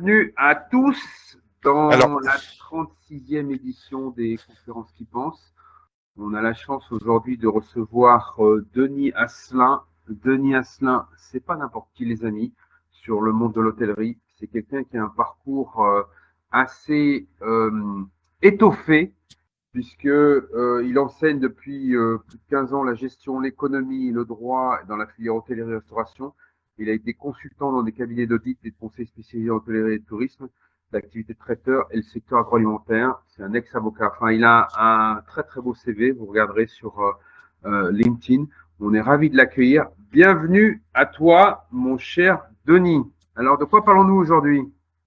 Bienvenue à tous Alors, dans la 36e édition des conférences qui pensent. On a la chance aujourd'hui de recevoir Denis Asselin. Denis Asselin, c'est pas n'importe qui, les amis, sur le monde de l'hôtellerie. C'est quelqu'un qui a un parcours assez étoffé, puisque il enseigne depuis plus de 15 ans la gestion, l'économie, le droit dans la filière hôtellerie-restauration. Il a été consultant dans des cabinets d'audit et de conseils spécialisés en hôtellerie et tourisme, l'activité de traiteur et le secteur agroalimentaire. C'est un ex-avocat. Enfin, il a un très très beau CV. Vous regarderez sur LinkedIn. On est ravis de l'accueillir. Bienvenue à toi, mon cher Denis. Alors, de quoi parlons-nous aujourd'hui?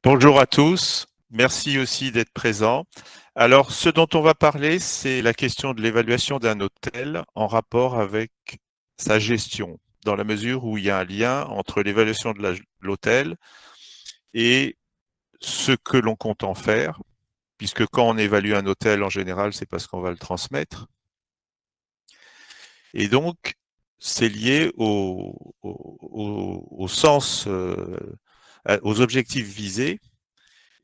bonjour à tous. Merci aussi d'être présent. Alors, ce dont on va parler, c'est la question de l'évaluation d'un hôtel en rapport avec sa gestion, dans la mesure où il y a un lien entre l'évaluation de l'hôtel et ce que l'on compte en faire, puisque quand on évalue un hôtel, en général, c'est parce qu'on va le transmettre. Et donc, c'est lié au sens, aux objectifs visés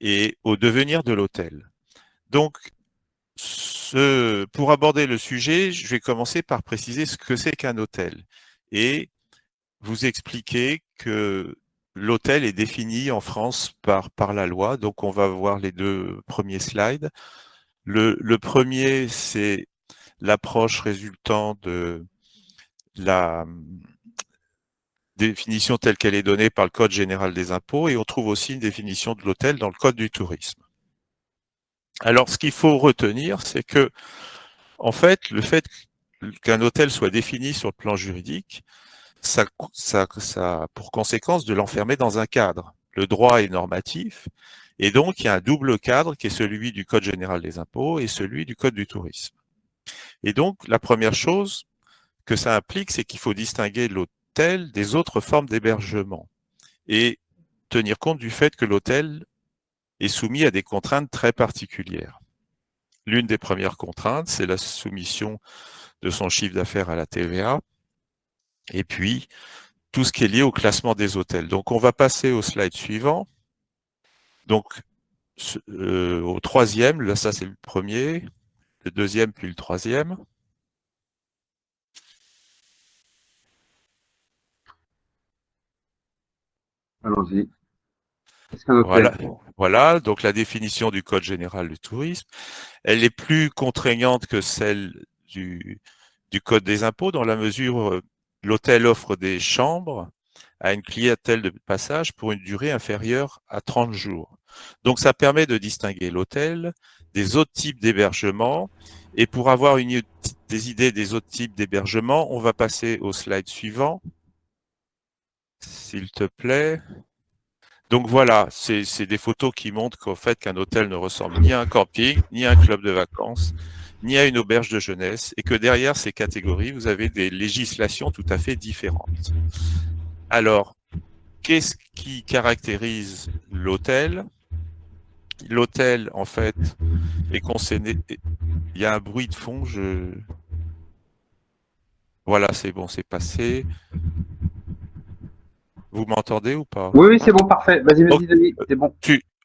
et au devenir de l'hôtel. Donc, pour aborder le sujet, je vais commencer par préciser ce que c'est qu'un hôtel et vous expliquer que l'hôtel est défini en France par la loi. Donc, on va voir les deux premiers slides. Le premier, c'est l'approche résultant de la définition telle qu'elle est donnée par le Code général des impôts et on trouve aussi une définition de l'hôtel dans le Code du tourisme. Alors, ce qu'il faut retenir, c'est que, en fait, le fait qu'un hôtel soit défini sur le plan juridique, ça a pour conséquence de l'enfermer dans un cadre. Le droit est normatif, et donc il y a un double cadre qui est celui du Code général des impôts et celui du Code du tourisme. Et donc, la première chose que ça implique, c'est qu'il faut distinguer l'hôtel des autres formes d'hébergement et tenir compte du fait que l'hôtel est soumis à des contraintes très particulières. L'une des premières contraintes, c'est la soumission de son chiffre d'affaires à la TVA, et puis tout ce qui est lié au classement des hôtels. Donc on va passer au slide suivant. Donc au troisième, là ça c'est le premier, le deuxième puis le troisième. Allons-y. Qu'est-ce qu'un hôtel? Voilà, voilà. Donc la définition du Code général du tourisme, elle est plus contraignante que celle du Code des impôts dans la mesure où l'hôtel offre des chambres à une clientèle de passage pour une durée inférieure à 30 jours. Donc ça permet de distinguer l'hôtel des autres types d'hébergement. Et pour avoir des idées des autres types d'hébergement, on va passer au slide suivant, s'il te plaît. Donc voilà, c'est des photos qui montrent qu'en fait qu'un hôtel ne ressemble ni à un camping, ni à un club de vacances, ni à une auberge de jeunesse, et que derrière ces catégories, vous avez des législations tout à fait différentes. Alors, qu'est-ce qui caractérise l'hôtel? L'hôtel, en fait, est concerné. Il y a un bruit de fond. Voilà, c'est bon, c'est passé. Vous m'entendez ou pas? Oui, oui, c'est bon, parfait. Vas-y, Ok. vas-y, Denis, c'est bon.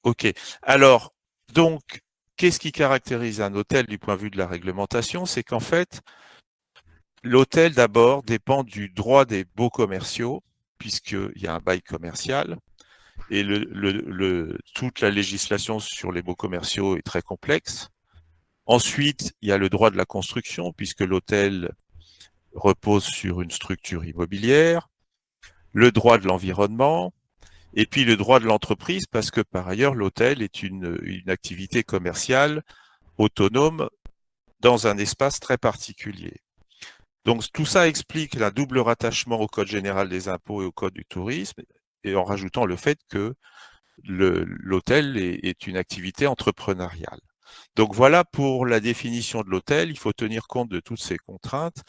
Ok. Alors, donc, qu'est-ce qui caractérise un hôtel du point de vue de la réglementation? C'est qu'en fait, l'hôtel d'abord dépend du droit des baux commerciaux, puisqu'il y a un bail commercial. Et toute la législation sur les baux commerciaux est très complexe. Ensuite, il y a le droit de la construction, puisque l'hôtel repose sur une structure immobilière, le droit de l'environnement, et puis le droit de l'entreprise, parce que par ailleurs, l'hôtel est une activité commerciale autonome dans un espace très particulier. Donc tout ça explique un double rattachement au Code général des impôts et au Code du tourisme, et en rajoutant le fait que l'hôtel est une activité entrepreneuriale. Donc voilà pour la définition de l'hôtel. Il faut tenir compte de toutes ces contraintes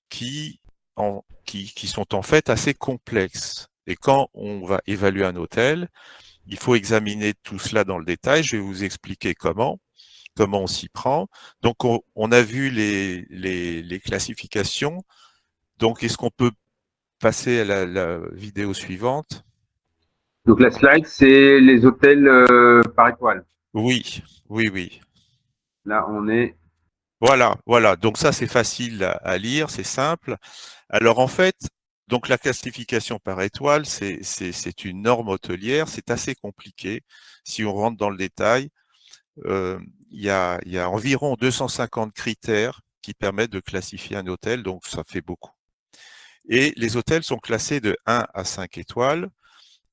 qui sont en fait assez complexes. Et quand on va évaluer un hôtel, il faut examiner tout cela dans le détail. Je vais vous expliquer comment on s'y prend. Donc on a vu les classifications. Donc est-ce qu'on peut passer à la vidéo suivante? Donc la slide, c'est les hôtels par étoile. Oui, oui, oui. Là, on est. Voilà, voilà. Donc ça, c'est facile à lire, c'est simple. Alors en fait, donc la classification par étoile, c'est une norme hôtelière, c'est assez compliqué. Si on rentre dans le détail, euh, il y a environ 250 critères qui permettent de classifier un hôtel, donc ça fait beaucoup. Et les hôtels sont classés de 1 à 5 étoiles.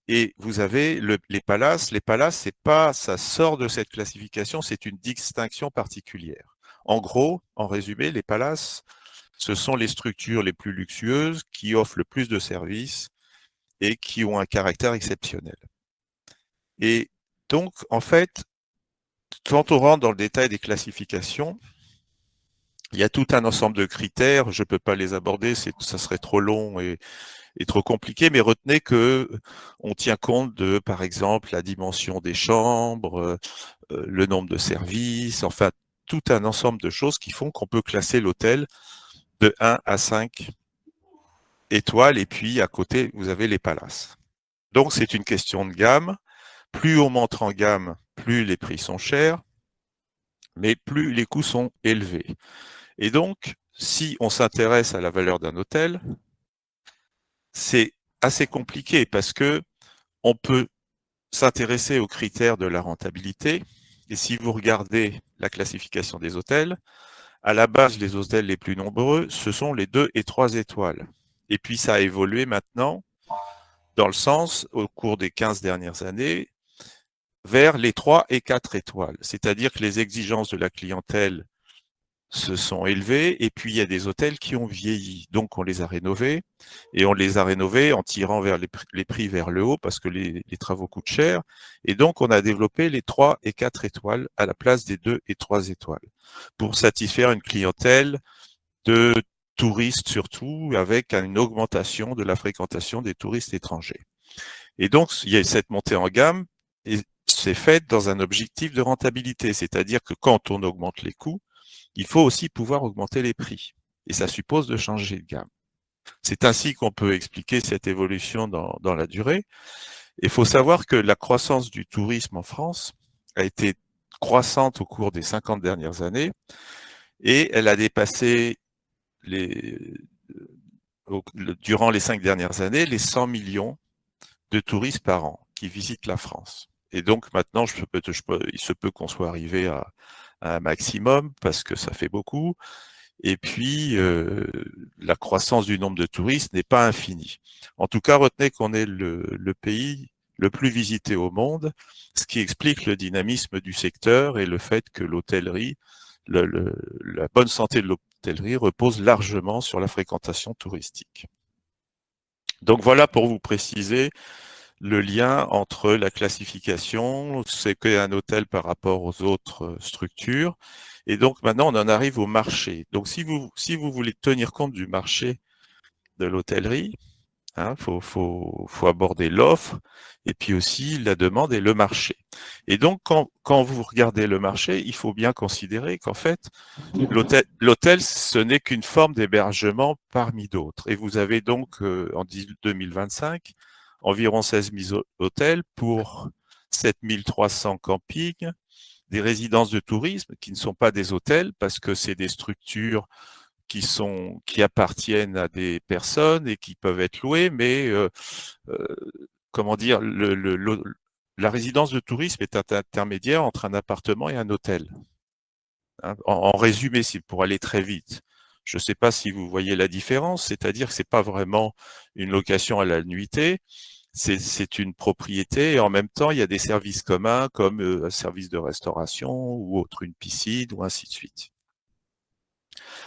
Et vous avez les palaces. Les palaces, c'est pas, ça sort de cette classification, c'est une distinction particulière. En gros, en résumé, les palaces, ce sont les structures les plus luxueuses qui offrent le plus de services et qui ont un caractère exceptionnel. Et donc, en fait, quand on rentre dans le détail des classifications, il y a tout un ensemble de critères. Je ne peux pas les aborder, ça serait trop long et trop compliqué, mais retenez que on tient compte de, par exemple, la dimension des chambres, le nombre de services, enfin, tout un ensemble de choses qui font qu'on peut classer l'hôtel de 1 à 5 étoiles, et puis à côté, vous avez les palaces. Donc, c'est une question de gamme. Plus on monte en gamme, plus les prix sont chers, mais plus les coûts sont élevés. Et donc, si on s'intéresse à la valeur d'un hôtel, c'est assez compliqué parce que on peut s'intéresser aux critères de la rentabilité. Et si vous regardez la classification des hôtels, à la base, les hôtels les plus nombreux, ce sont les 2 et 3 étoiles. Et puis ça a évolué maintenant dans le sens, au cours des 15 dernières années, vers les 3 et 4 étoiles. C'est-à-dire que les exigences de la clientèle se sont élevées et puis il y a des hôtels qui ont vieilli. Donc on les a rénovés et on les a rénovés en tirant vers les prix vers le haut parce que les travaux coûtent cher. Et donc on a développé les 3 et 4 étoiles à la place des 2 et 3 étoiles pour satisfaire une clientèle de touristes surtout, avec une augmentation de la fréquentation des touristes étrangers. Et donc, il y a cette montée en gamme, et c'est fait dans un objectif de rentabilité, c'est-à-dire que quand on augmente les coûts, il faut aussi pouvoir augmenter les prix. Et ça suppose de changer de gamme. C'est ainsi qu'on peut expliquer cette évolution dans la durée. Il faut savoir que la croissance du tourisme en France a été croissante au cours des 50 dernières années et elle a dépassé les, durant les 5 dernières années les 100 millions de touristes par an qui visitent la France. Et donc maintenant, il se peut qu'on soit arrivé à un maximum parce que ça fait beaucoup. Et puis, la croissance du nombre de touristes n'est pas infinie. En tout cas, retenez qu'on est le pays le plus visité au monde, ce qui explique le dynamisme du secteur et le fait que l'hôtellerie, la bonne santé de l'hôtellerie repose largement sur la fréquentation touristique. Donc voilà pour vous préciser le lien entre la classification, c'est qu'est un hôtel par rapport aux autres structures. Et donc maintenant, on en arrive au marché. Donc si vous voulez tenir compte du marché de l'hôtellerie, hein, faut aborder l'offre et puis aussi la demande et le marché. Et donc, quand vous regardez le marché, il faut bien considérer qu'en fait, l'hôtel, ce n'est qu'une forme d'hébergement parmi d'autres. Et vous avez donc, en 2025, environ 16 000 hôtels pour 7 300 campings, des résidences de tourisme qui ne sont pas des hôtels parce que c'est des structures qui appartiennent à des personnes et qui peuvent être louées, mais euh, comment dire, la résidence de tourisme est un intermédiaire entre un appartement et un hôtel. Hein. En résumé, c'est pour aller très vite. Je ne sais pas si vous voyez la différence, c'est-à-dire que c'est pas vraiment une location à la nuitée, c'est une propriété et en même temps il y a des services communs comme un service de restauration ou autre, une piscine ou ainsi de suite.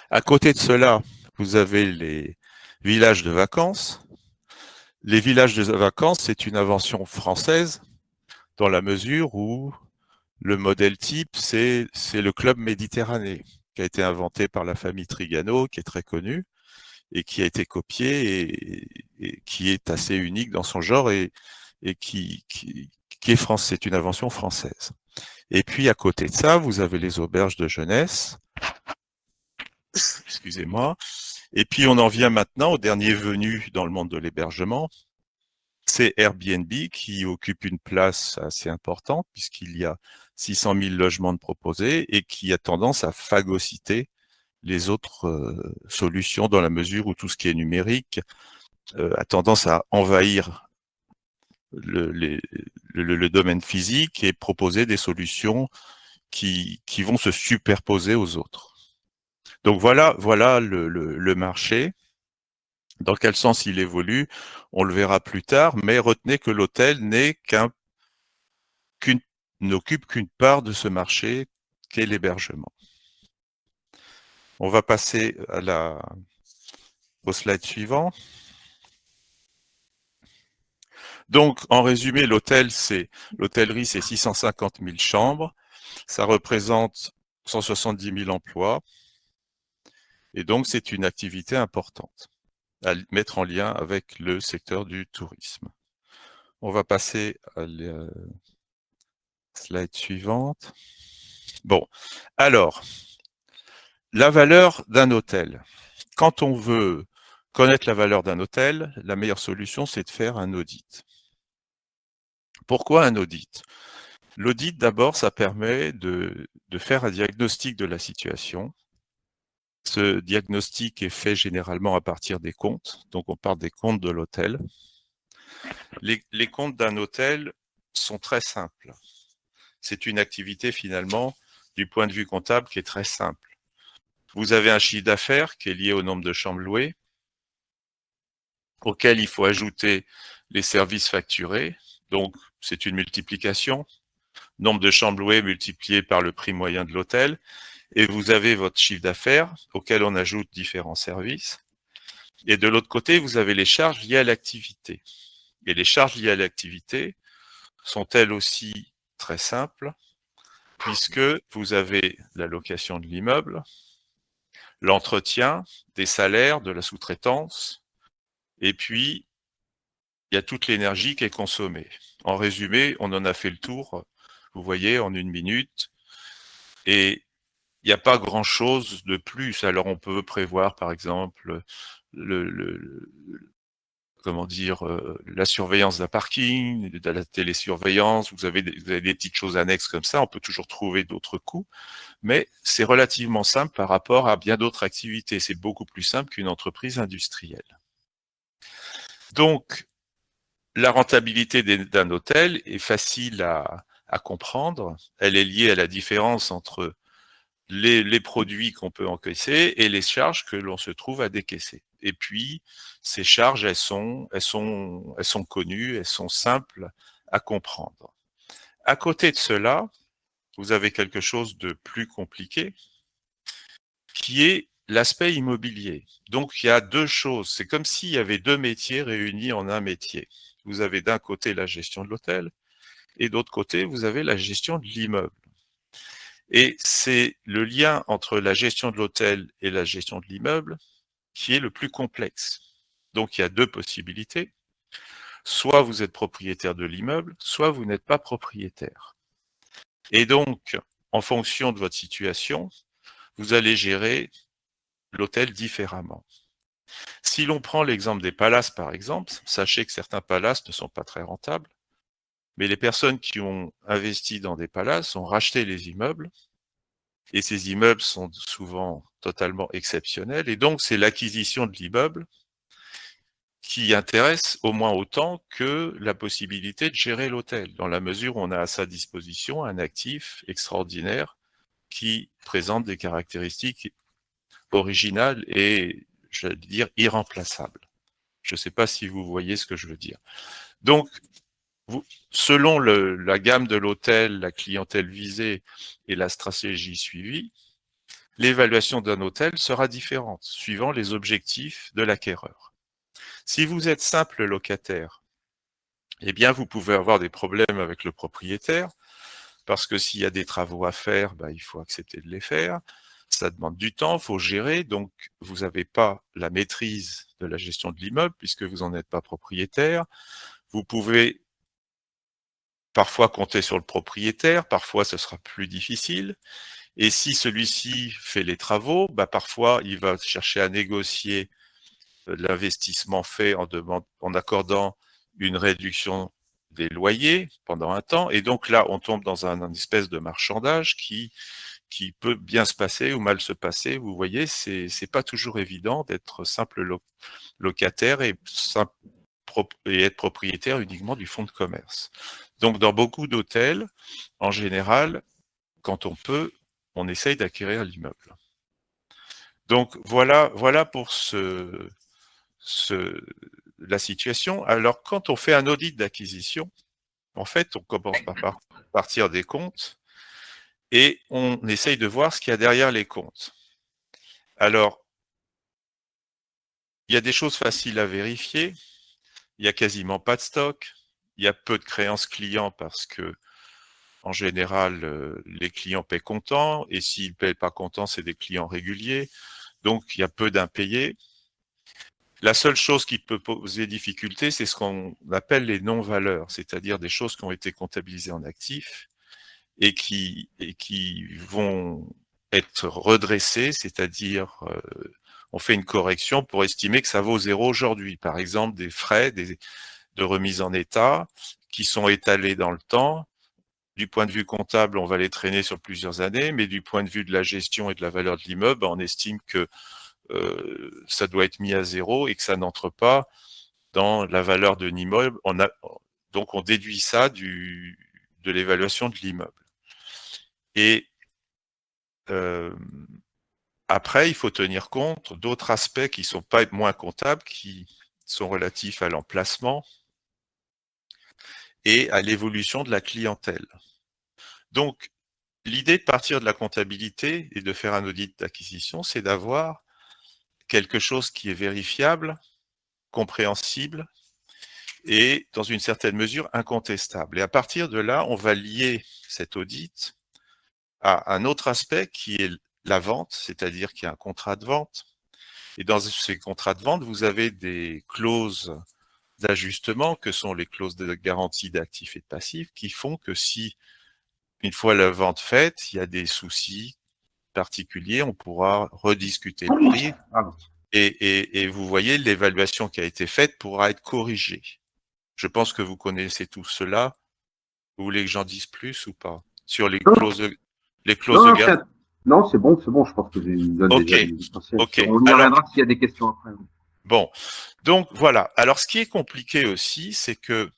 À côté de cela, vous avez les villages de vacances. Les villages de vacances, c'est une invention française dans la mesure où le modèle type, c'est le club méditerranéen qui a été inventé par la famille Trigano, qui est très connue et qui a été copié et qui est assez unique dans son genre et qui est français. C'est une invention française. Et puis à côté de ça, vous avez les auberges de jeunesse. Excusez-moi. Et puis on en vient maintenant au dernier venu dans le monde de l'hébergement, c'est Airbnb qui occupe une place assez importante puisqu'il y a 600 000 logements de proposés et qui a tendance à phagocyter les autres solutions dans la mesure où tout ce qui est numérique a tendance à envahir le domaine physique et proposer des solutions qui vont se superposer aux autres. Donc voilà le marché. Dans quel sens il évolue, on le verra plus tard, mais retenez que l'hôtel n'occupe qu'une part de ce marché qu'est l'hébergement. On va passer au slide suivant. Donc, en résumé, l'hôtellerie, c'est 650 000 chambres. Ça représente 170 000 emplois. Et donc, c'est une activité importante à mettre en lien avec le secteur du tourisme. On va passer à la slide suivante. Bon, alors, la valeur d'un hôtel. Quand on veut connaître la valeur d'un hôtel, la meilleure solution, c'est de faire un audit. Pourquoi un audit? L'audit, d'abord, ça permet de faire un diagnostic de la situation. Ce diagnostic est fait généralement à partir des comptes. Donc, on part des comptes de l'hôtel. Les comptes d'un hôtel sont très simples. C'est une activité, finalement, du point de vue comptable, qui est très simple. Vous avez un chiffre d'affaires qui est lié au nombre de chambres louées, auquel il faut ajouter les services facturés. Donc, c'est une multiplication. Nombre de chambres louées multiplié par le prix moyen de l'hôtel. Et vous avez votre chiffre d'affaires auquel on ajoute différents services. Et de l'autre côté, vous avez les charges liées à l'activité. Et les charges liées à l'activité sont elles aussi très simples, puisque vous avez la location de l'immeuble, l'entretien, des salaires, de la sous-traitance, et puis il y a toute l'énergie qui est consommée. En résumé, on en a fait le tour, vous voyez, en 1 minute, et il n'y a pas grand-chose de plus. Alors on peut prévoir, par exemple, la surveillance d'un parking, de la télésurveillance, vous avez des petites choses annexes comme ça, on peut toujours trouver d'autres coûts, mais c'est relativement simple par rapport à bien d'autres activités. C'est beaucoup plus simple qu'une entreprise industrielle. Donc, la rentabilité d'un hôtel est facile à comprendre. Elle est liée à la différence entre les produits qu'on peut encaisser et les charges que l'on se trouve à décaisser. Et puis, ces charges, elles sont connues, elles sont simples à comprendre. À côté de cela, vous avez quelque chose de plus compliqué, qui est l'aspect immobilier. Donc, il y a deux choses. C'est comme s'il y avait deux métiers réunis en un métier. Vous avez d'un côté la gestion de l'hôtel et d'autre côté, vous avez la gestion de l'immeuble. Et c'est le lien entre la gestion de l'hôtel et la gestion de l'immeuble qui est le plus complexe. Donc, il y a deux possibilités. Soit vous êtes propriétaire de l'immeuble, soit vous n'êtes pas propriétaire. Et donc, en fonction de votre situation, vous allez gérer l'hôtel différemment. Si l'on prend l'exemple des palaces, par exemple, sachez que certains palaces ne sont pas très rentables, mais les personnes qui ont investi dans des palaces ont racheté les immeubles, et ces immeubles sont souvent totalement exceptionnels, et donc c'est l'acquisition de l'immeuble qui intéresse au moins autant que la possibilité de gérer l'hôtel, dans la mesure où on a à sa disposition un actif extraordinaire qui présente des caractéristiques originales et, je vais dire, irremplaçables. Je ne sais pas si vous voyez ce que je veux dire. Donc, selon la gamme de l'hôtel, la clientèle visée et la stratégie suivie, l'évaluation d'un hôtel sera différente, suivant les objectifs de l'acquéreur. Si vous êtes simple locataire, eh bien, vous pouvez avoir des problèmes avec le propriétaire, parce que s'il y a des travaux à faire, il faut accepter de les faire. Ça demande du temps, il faut gérer, donc vous n'avez pas la maîtrise de la gestion de l'immeuble, puisque vous n'en êtes pas propriétaire. Vous pouvez parfois compter sur le propriétaire, parfois ce sera plus difficile. Et si celui-ci fait les travaux, parfois il va chercher à négocier l'investissement fait en accordant une réduction des loyers pendant un temps, et donc là, on tombe dans une espèce de marchandage qui peut bien se passer ou mal se passer. Vous voyez, c'est pas toujours évident d'être simple locataire et être propriétaire uniquement du fonds de commerce. Donc, dans beaucoup d'hôtels, en général, quand on peut, on essaye d'acquérir l'immeuble. Donc, voilà pour la situation. Alors, quand on fait un audit d'acquisition, en fait, on commence par partir des comptes et on essaye de voir ce qu'il y a derrière les comptes. Alors, il y a des choses faciles à vérifier. Il y a quasiment pas de stock. Il y a peu de créances clients parce que, en général, les clients paient comptant, et s'ils paient pas comptant, c'est des clients réguliers. Donc, il y a peu d'impayés. La seule chose qui peut poser difficulté, c'est ce qu'on appelle les non-valeurs, c'est-à-dire des choses qui ont été comptabilisées en actifs et qui vont être redressées, c'est-à-dire on fait une correction pour estimer que ça vaut zéro aujourd'hui. Par exemple, des frais de remise en état qui sont étalés dans le temps. Du point de vue comptable, on va les traîner sur plusieurs années, mais du point de vue de la gestion et de la valeur de l'immeuble, on estime que ça doit être mis à zéro et que ça n'entre pas dans la valeur de l'immeuble. Donc on déduit ça de l'évaluation de l'immeuble. Et après, il faut tenir compte d'autres aspects qui ne sont pas moins comptables, qui sont relatifs à l'emplacement et à l'évolution de la clientèle. Donc, l'idée de partir de la comptabilité et de faire un audit d'acquisition, c'est d'avoir quelque chose qui est vérifiable, compréhensible et, dans une certaine mesure, incontestable. Et à partir de là, on va lier cet audit à un autre aspect qui est la vente, c'est-à-dire qu'il y a un contrat de vente. Et dans ces contrats de vente, vous avez des clauses d'ajustement que sont les clauses de garantie d'actifs et de passifs qui font que si, une fois la vente faite, il y a des soucis particuliers, on pourra rediscuter le prix et vous voyez, l'évaluation qui a été faite pourra être corrigée. Je pense que vous connaissez tout cela. Vous voulez que j'en dise plus ou pas? Sur les Non, clauses non, de garantie. non, c'est bon, je pense que j'ai donne Ok, déjà l'essentiel. ok. On y Alors, reviendra s'il y a des questions après. bon. Donc, voilà. Alors, ce qui est compliqué aussi, c'est que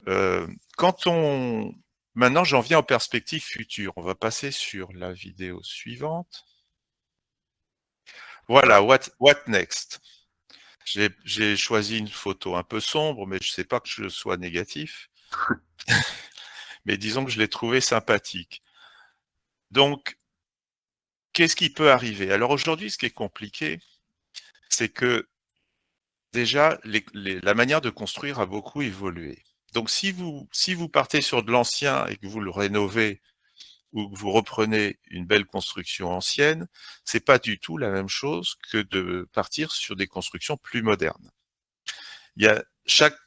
euh, quand on... Maintenant, j'en viens aux perspectives futures. On va passer sur la vidéo suivante. Voilà, what next? J'ai choisi une photo un peu sombre, mais je ne sais pas que je sois négatif. Mais disons que je l'ai trouvé sympathique. Donc, qu'est-ce qui peut arriver? Alors aujourd'hui, ce qui est compliqué, c'est que déjà, la manière de construire a beaucoup évolué. Donc, si vous partez sur de l'ancien et que vous le rénovez ou que vous reprenez une belle construction ancienne, c'est pas du tout la même chose que de partir sur des constructions plus modernes. Chaque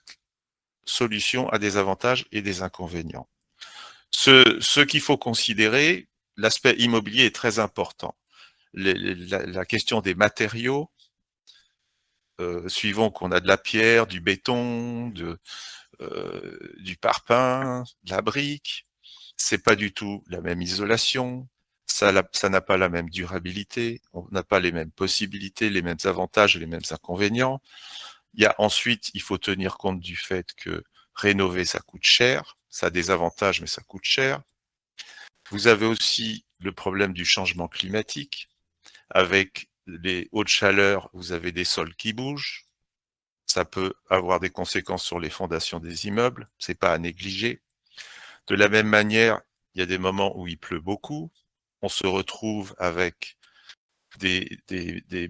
solution a des avantages et des inconvénients. Ce qu'il faut considérer, l'aspect immobilier est très important. La question des matériaux, suivant qu'on a de la pierre, du béton, du parpaing, de la brique, c'est pas du tout la même isolation, ça n'a pas la même durabilité, on n'a pas les mêmes possibilités, les mêmes avantages et les mêmes inconvénients. Ensuite, il faut tenir compte du fait que rénover, ça coûte cher, ça a des avantages, mais ça coûte cher. Vous avez aussi le problème du changement climatique. Avec les hautes chaleurs, vous avez des sols qui bougent. Ça peut avoir des conséquences sur les fondations des immeubles. C'est pas à négliger. De la même manière, il y a des moments où il pleut beaucoup. On se retrouve avec des, des, des,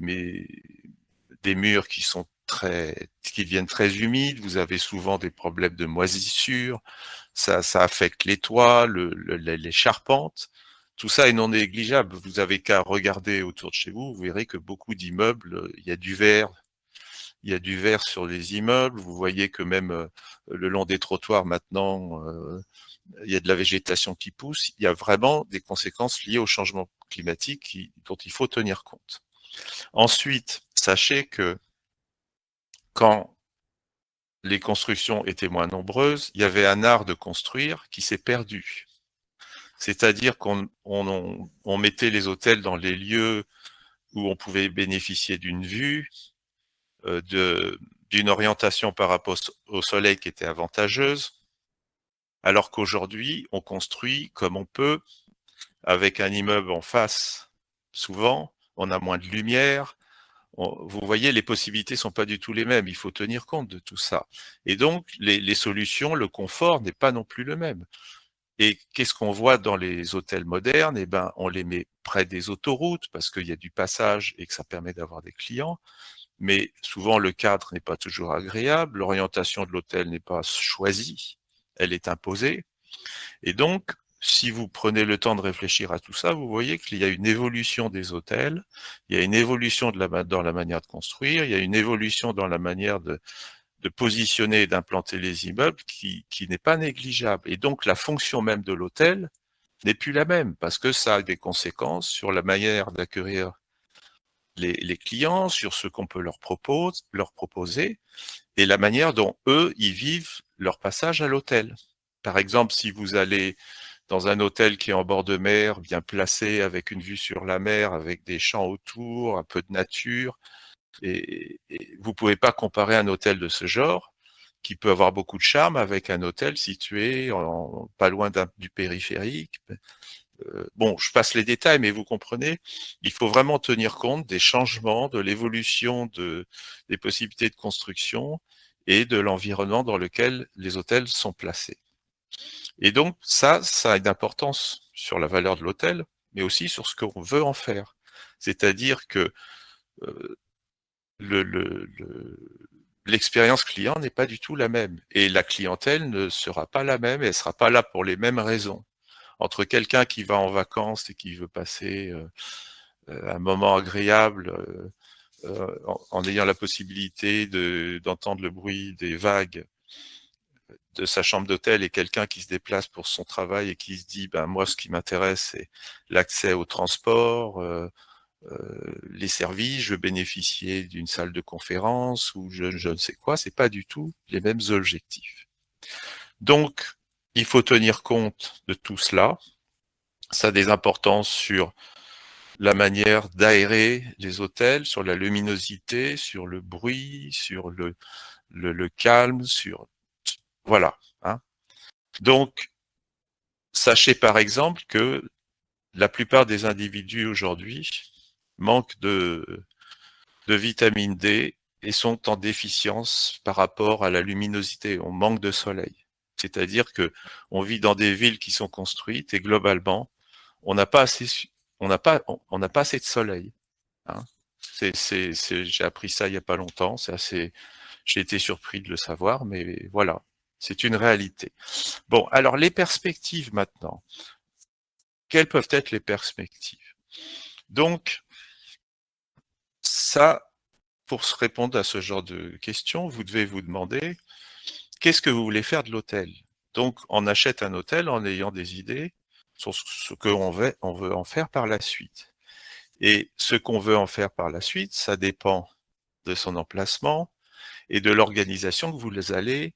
des murs qui deviennent très humides. Vous avez souvent des problèmes de moisissure. Ça affecte les toits, les charpentes. Tout ça est non négligeable. Vous avez qu'à regarder autour de chez vous, vous verrez que beaucoup d'immeubles, il y a du verre. Il y a du verre sur les immeubles. Vous voyez que même le long des trottoirs maintenant, il y a de la végétation qui pousse. Il y a vraiment des conséquences liées au changement climatique dont il faut tenir compte. Ensuite, sachez que quand les constructions étaient moins nombreuses, il y avait un art de construire qui s'est perdu. C'est-à-dire qu'on mettait les hôtels dans les lieux où on pouvait bénéficier d'une vue, d'une orientation par rapport au soleil qui était avantageuse, alors qu'aujourd'hui, on construit comme on peut, avec un immeuble en face, souvent, on a moins de lumière. Vous voyez, les possibilités sont pas du tout les mêmes. Il faut tenir compte de tout ça. Et donc, les solutions, le confort n'est pas non plus le même. Et qu'est-ce qu'on voit dans les hôtels modernes? Eh ben, on les met près des autoroutes parce qu'il y a du passage et que ça permet d'avoir des clients. Mais souvent, le cadre n'est pas toujours agréable. L'orientation de l'hôtel n'est pas choisie. Elle est imposée. Et donc, si vous prenez le temps de réfléchir à tout ça, vous voyez qu'il y a une évolution des hôtels, il y a une évolution dans la manière de construire, il y a une évolution dans la manière de positionner et d'implanter les immeubles qui n'est pas négligeable. Et donc, la fonction même de l'hôtel n'est plus la même parce que ça a des conséquences sur la manière d'accueillir les clients, sur ce qu'on peut leur proposer et la manière dont eux, ils vivent leur passage à l'hôtel. Par exemple, si vous allez dans un hôtel qui est en bord de mer, bien placé, avec une vue sur la mer, avec des champs autour, un peu de nature, et vous pouvez pas comparer un hôtel de ce genre, qui peut avoir beaucoup de charme, avec un hôtel situé pas loin du périphérique. Bon, je passe les détails, mais vous comprenez, il faut vraiment tenir compte des changements, de l'évolution des possibilités de construction et de l'environnement dans lequel les hôtels sont placés. Et donc, ça a une importance sur la valeur de l'hôtel, mais aussi sur ce qu'on veut en faire. C'est-à-dire que euh, l'expérience client n'est pas du tout la même. Et la clientèle ne sera pas la même, et elle ne sera pas là pour les mêmes raisons. Entre quelqu'un qui va en vacances et qui veut passer un moment agréable en ayant la possibilité d'entendre le bruit des vagues de sa chambre d'hôtel et quelqu'un qui se déplace pour son travail et qui se dit ben moi ce qui m'intéresse c'est l'accès au transport, les services, je veux bénéficier d'une salle de conférence ou je ne sais quoi, c'est pas du tout les mêmes objectifs. Donc il faut tenir compte de tout cela. Ça a des importances sur la manière d'aérer les hôtels, sur la luminosité, sur le bruit, sur le calme, sur voilà. Hein. Donc sachez par exemple que la plupart des individus aujourd'hui manquent de vitamine D et sont en déficience par rapport à la luminosité. On manque de soleil. C'est-à-dire que on vit dans des villes qui sont construites et globalement, on n'a pas assez, on n'a pas assez de soleil. Hein. J'ai appris ça il n'y a pas longtemps. J'ai été surpris de le savoir, mais voilà, c'est une réalité. Bon, alors les perspectives maintenant. Quelles peuvent être les perspectives? Donc, ça, pour se répondre à ce genre de questions, vous devez vous demander qu'est-ce que vous voulez faire de l'hôtel? Donc, on achète un hôtel en ayant des idées sur ce qu'on on veut en faire par la suite. Et ce qu'on veut en faire par la suite, ça dépend de son emplacement et de l'organisation que vous allez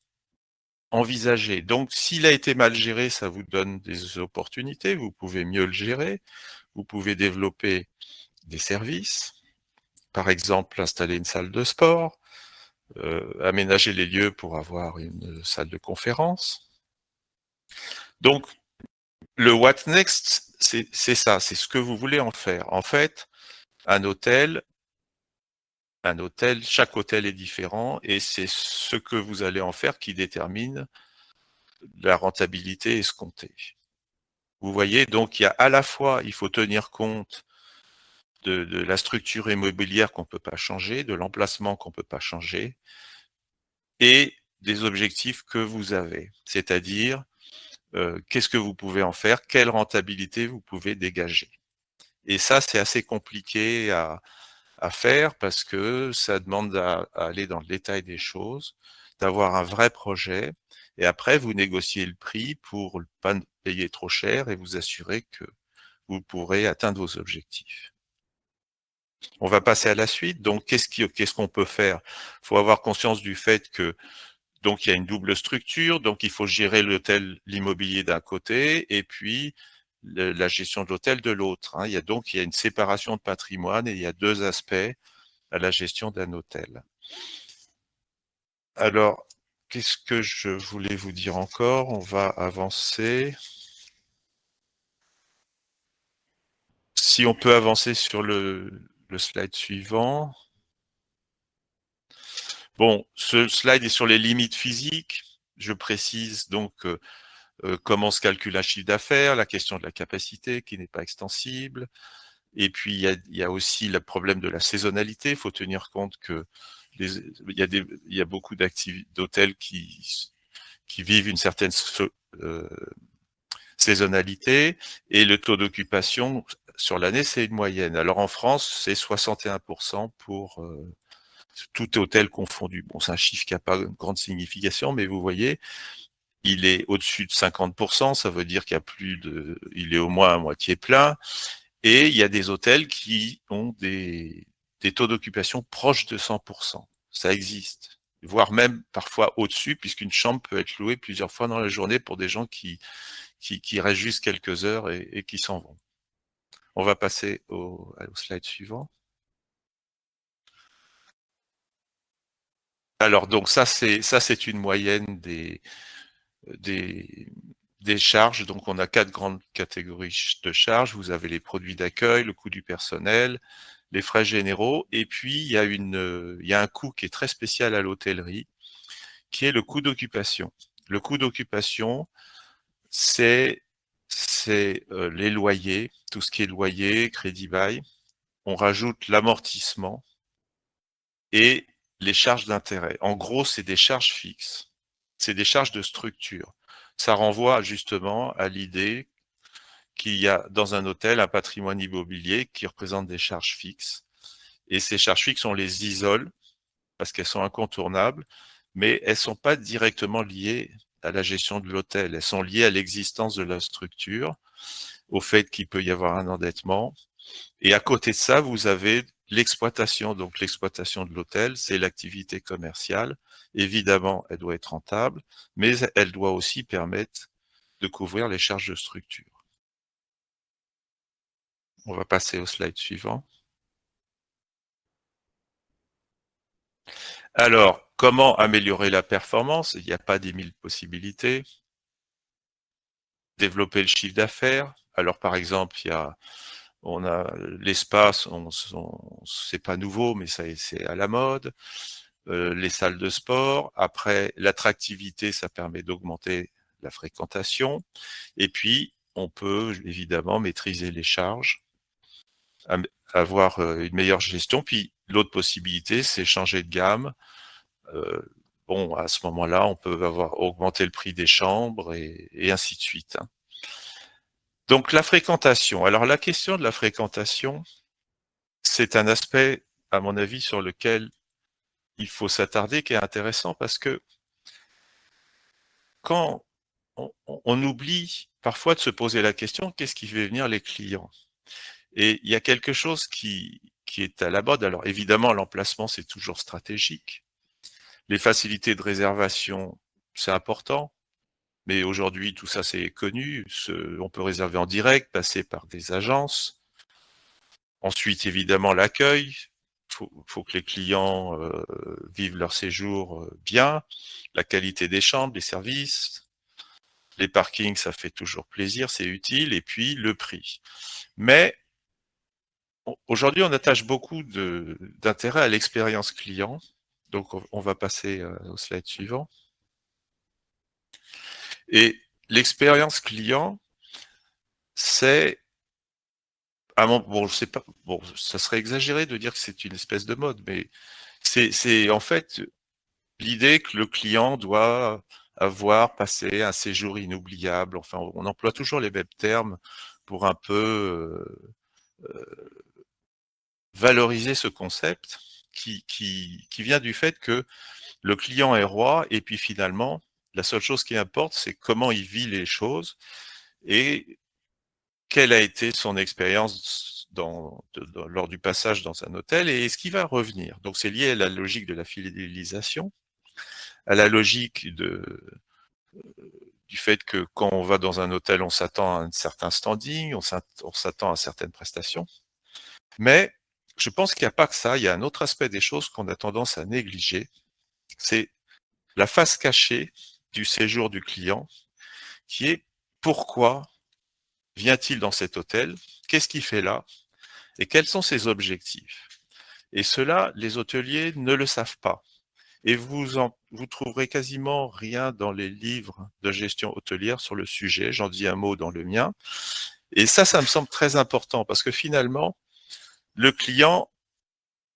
envisager. Donc, s'il a été mal géré, ça vous donne des opportunités, vous pouvez mieux le gérer, vous pouvez développer des services, par exemple installer une salle de sport, aménager les lieux pour avoir une salle de conférence. Donc, le what next, c'est ça, c'est ce que vous voulez en faire. En fait, un hôtel, chaque hôtel est différent et c'est ce que vous allez en faire qui détermine la rentabilité escomptée. Vous voyez, donc il y a à la fois, il faut tenir compte de la structure immobilière qu'on ne peut pas changer, de l'emplacement qu'on ne peut pas changer, et des objectifs que vous avez. C'est-à-dire, qu'est-ce que vous pouvez en faire, quelle rentabilité vous pouvez dégager. Et ça, c'est assez compliqué à faire parce que ça demande à aller dans le détail des choses, d'avoir un vrai projet, et après, vous négociez le prix pour ne pas payer trop cher et vous assurer que vous pourrez atteindre vos objectifs. On va passer à la suite. Donc, qu'est-ce qu'on peut faire? Il faut avoir conscience du fait que Donc, il y a une double structure, donc il faut gérer l'hôtel, l'immobilier d'un côté, et puis la gestion de l'hôtel de l'autre. Hein. Il y a une séparation de patrimoine et il y a deux aspects à la gestion d'un hôtel. Alors, qu'est-ce que je voulais vous dire encore? On va avancer. Si on peut avancer sur le slide suivant. Bon, ce slide est sur les limites physiques. Je précise donc comment se calcule un chiffre d'affaires, la question de la capacité qui n'est pas extensible. Et puis, il y a aussi le problème de la saisonnalité. Il faut tenir compte que il y a beaucoup d'hôtels qui vivent une certaine saisonnalité et le taux d'occupation sur l'année, c'est une moyenne. Alors en France, c'est 61% pour tout hôtel confondu. Bon, c'est un chiffre qui n'a pas une grande signification, mais vous voyez, il est au-dessus de 50%, ça veut dire qu'il y a il est au moins à moitié plein. Et il y a des hôtels qui ont des taux d'occupation proches de 100%. Ça existe. Voire même parfois au-dessus, puisqu'une chambre peut être louée plusieurs fois dans la journée pour des gens qui restent juste quelques heures et qui s'en vont. On va passer au slide suivant. Alors donc ça c'est une moyenne des charges. Donc on a 4 grandes catégories de charges. Vous avez les produits d'accueil, le coût du personnel, les frais généraux, et puis il y a un coût qui est très spécial à l'hôtellerie, qui est le coût d'occupation. Le coût d'occupation, c'est les loyers, tout ce qui est loyer, crédit bail. On rajoute l'amortissement et les charges d'intérêt. En gros, c'est des charges fixes. C'est des charges de structure. Ça renvoie justement à l'idée qu'il y a dans un hôtel un patrimoine immobilier qui représente des charges fixes. Et ces charges fixes, on les isole parce qu'elles sont incontournables, mais elles ne sont pas directement liées à la gestion de l'hôtel. Elles sont liées à l'existence de la structure, au fait qu'il peut y avoir un endettement. Et à côté de ça, vous avez l'exploitation. Donc l'exploitation de l'hôtel, c'est l'activité commerciale. Évidemment, elle doit être rentable, mais elle doit aussi permettre de couvrir les charges de structure. On va passer au slide suivant. Alors, comment améliorer la performance? Il n'y a pas 10 000 possibilités. Développer le chiffre d'affaires. Alors, par exemple, on a l'espace, c'est pas nouveau, mais c'est à la mode. Les salles de sport. Après, l'attractivité, ça permet d'augmenter la fréquentation. Et puis, on peut évidemment maîtriser les charges, avoir une meilleure gestion. Puis, l'autre possibilité, c'est changer de gamme. Bon, à ce moment-là, on peut avoir augmenté le prix des chambres et ainsi de suite. Hein. Donc, la fréquentation. Alors, la question de la fréquentation, c'est un aspect, à mon avis, sur lequel il faut s'attarder, qui est intéressant parce que quand on oublie parfois de se poser la question, qu'est-ce qui fait venir les clients? Et il y a quelque chose qui est à la mode. Alors, évidemment, l'emplacement, c'est toujours stratégique. Les facilités de réservation, c'est important. Mais aujourd'hui, tout ça, c'est connu. On peut réserver en direct, passer par des agences. Ensuite, évidemment, l'accueil. Faut que les clients vivent leur séjour bien. La qualité des chambres, des services. Les parkings, ça fait toujours plaisir, c'est utile. Et puis, le prix. Mais aujourd'hui, on attache beaucoup d'intérêt à l'expérience client. Donc, on va passer au slide suivant. Et l'expérience client, c'est bon, je sais pas, bon, ça serait exagéré de dire que c'est une espèce de mode, mais c'est en fait l'idée que le client doit avoir passé un séjour inoubliable. Enfin, on emploie toujours les mêmes termes pour un peu valoriser ce concept qui vient du fait que le client est roi et puis finalement, la seule chose qui importe, c'est comment il vit les choses et quelle a été son expérience lors du passage dans un hôtel et est-ce qu'il va revenir? Donc c'est lié à la logique de la fidélisation. à la logique du fait que quand on va dans un hôtel, on s'attend à un certain standing, on s'attend à certaines prestations. Mais je pense qu'il n'y a pas que ça, il y a un autre aspect des choses qu'on a tendance à négliger, c'est la face cachée du séjour du client, qui est pourquoi vient-il dans cet hôtel, qu'est-ce qu'il fait là, et quels sont ses objectifs. Et cela, les hôteliers ne le savent pas. Et vous trouverez quasiment rien dans les livres de gestion hôtelière sur le sujet. J'en dis un mot dans le mien. Et ça me semble très important parce que finalement, le client,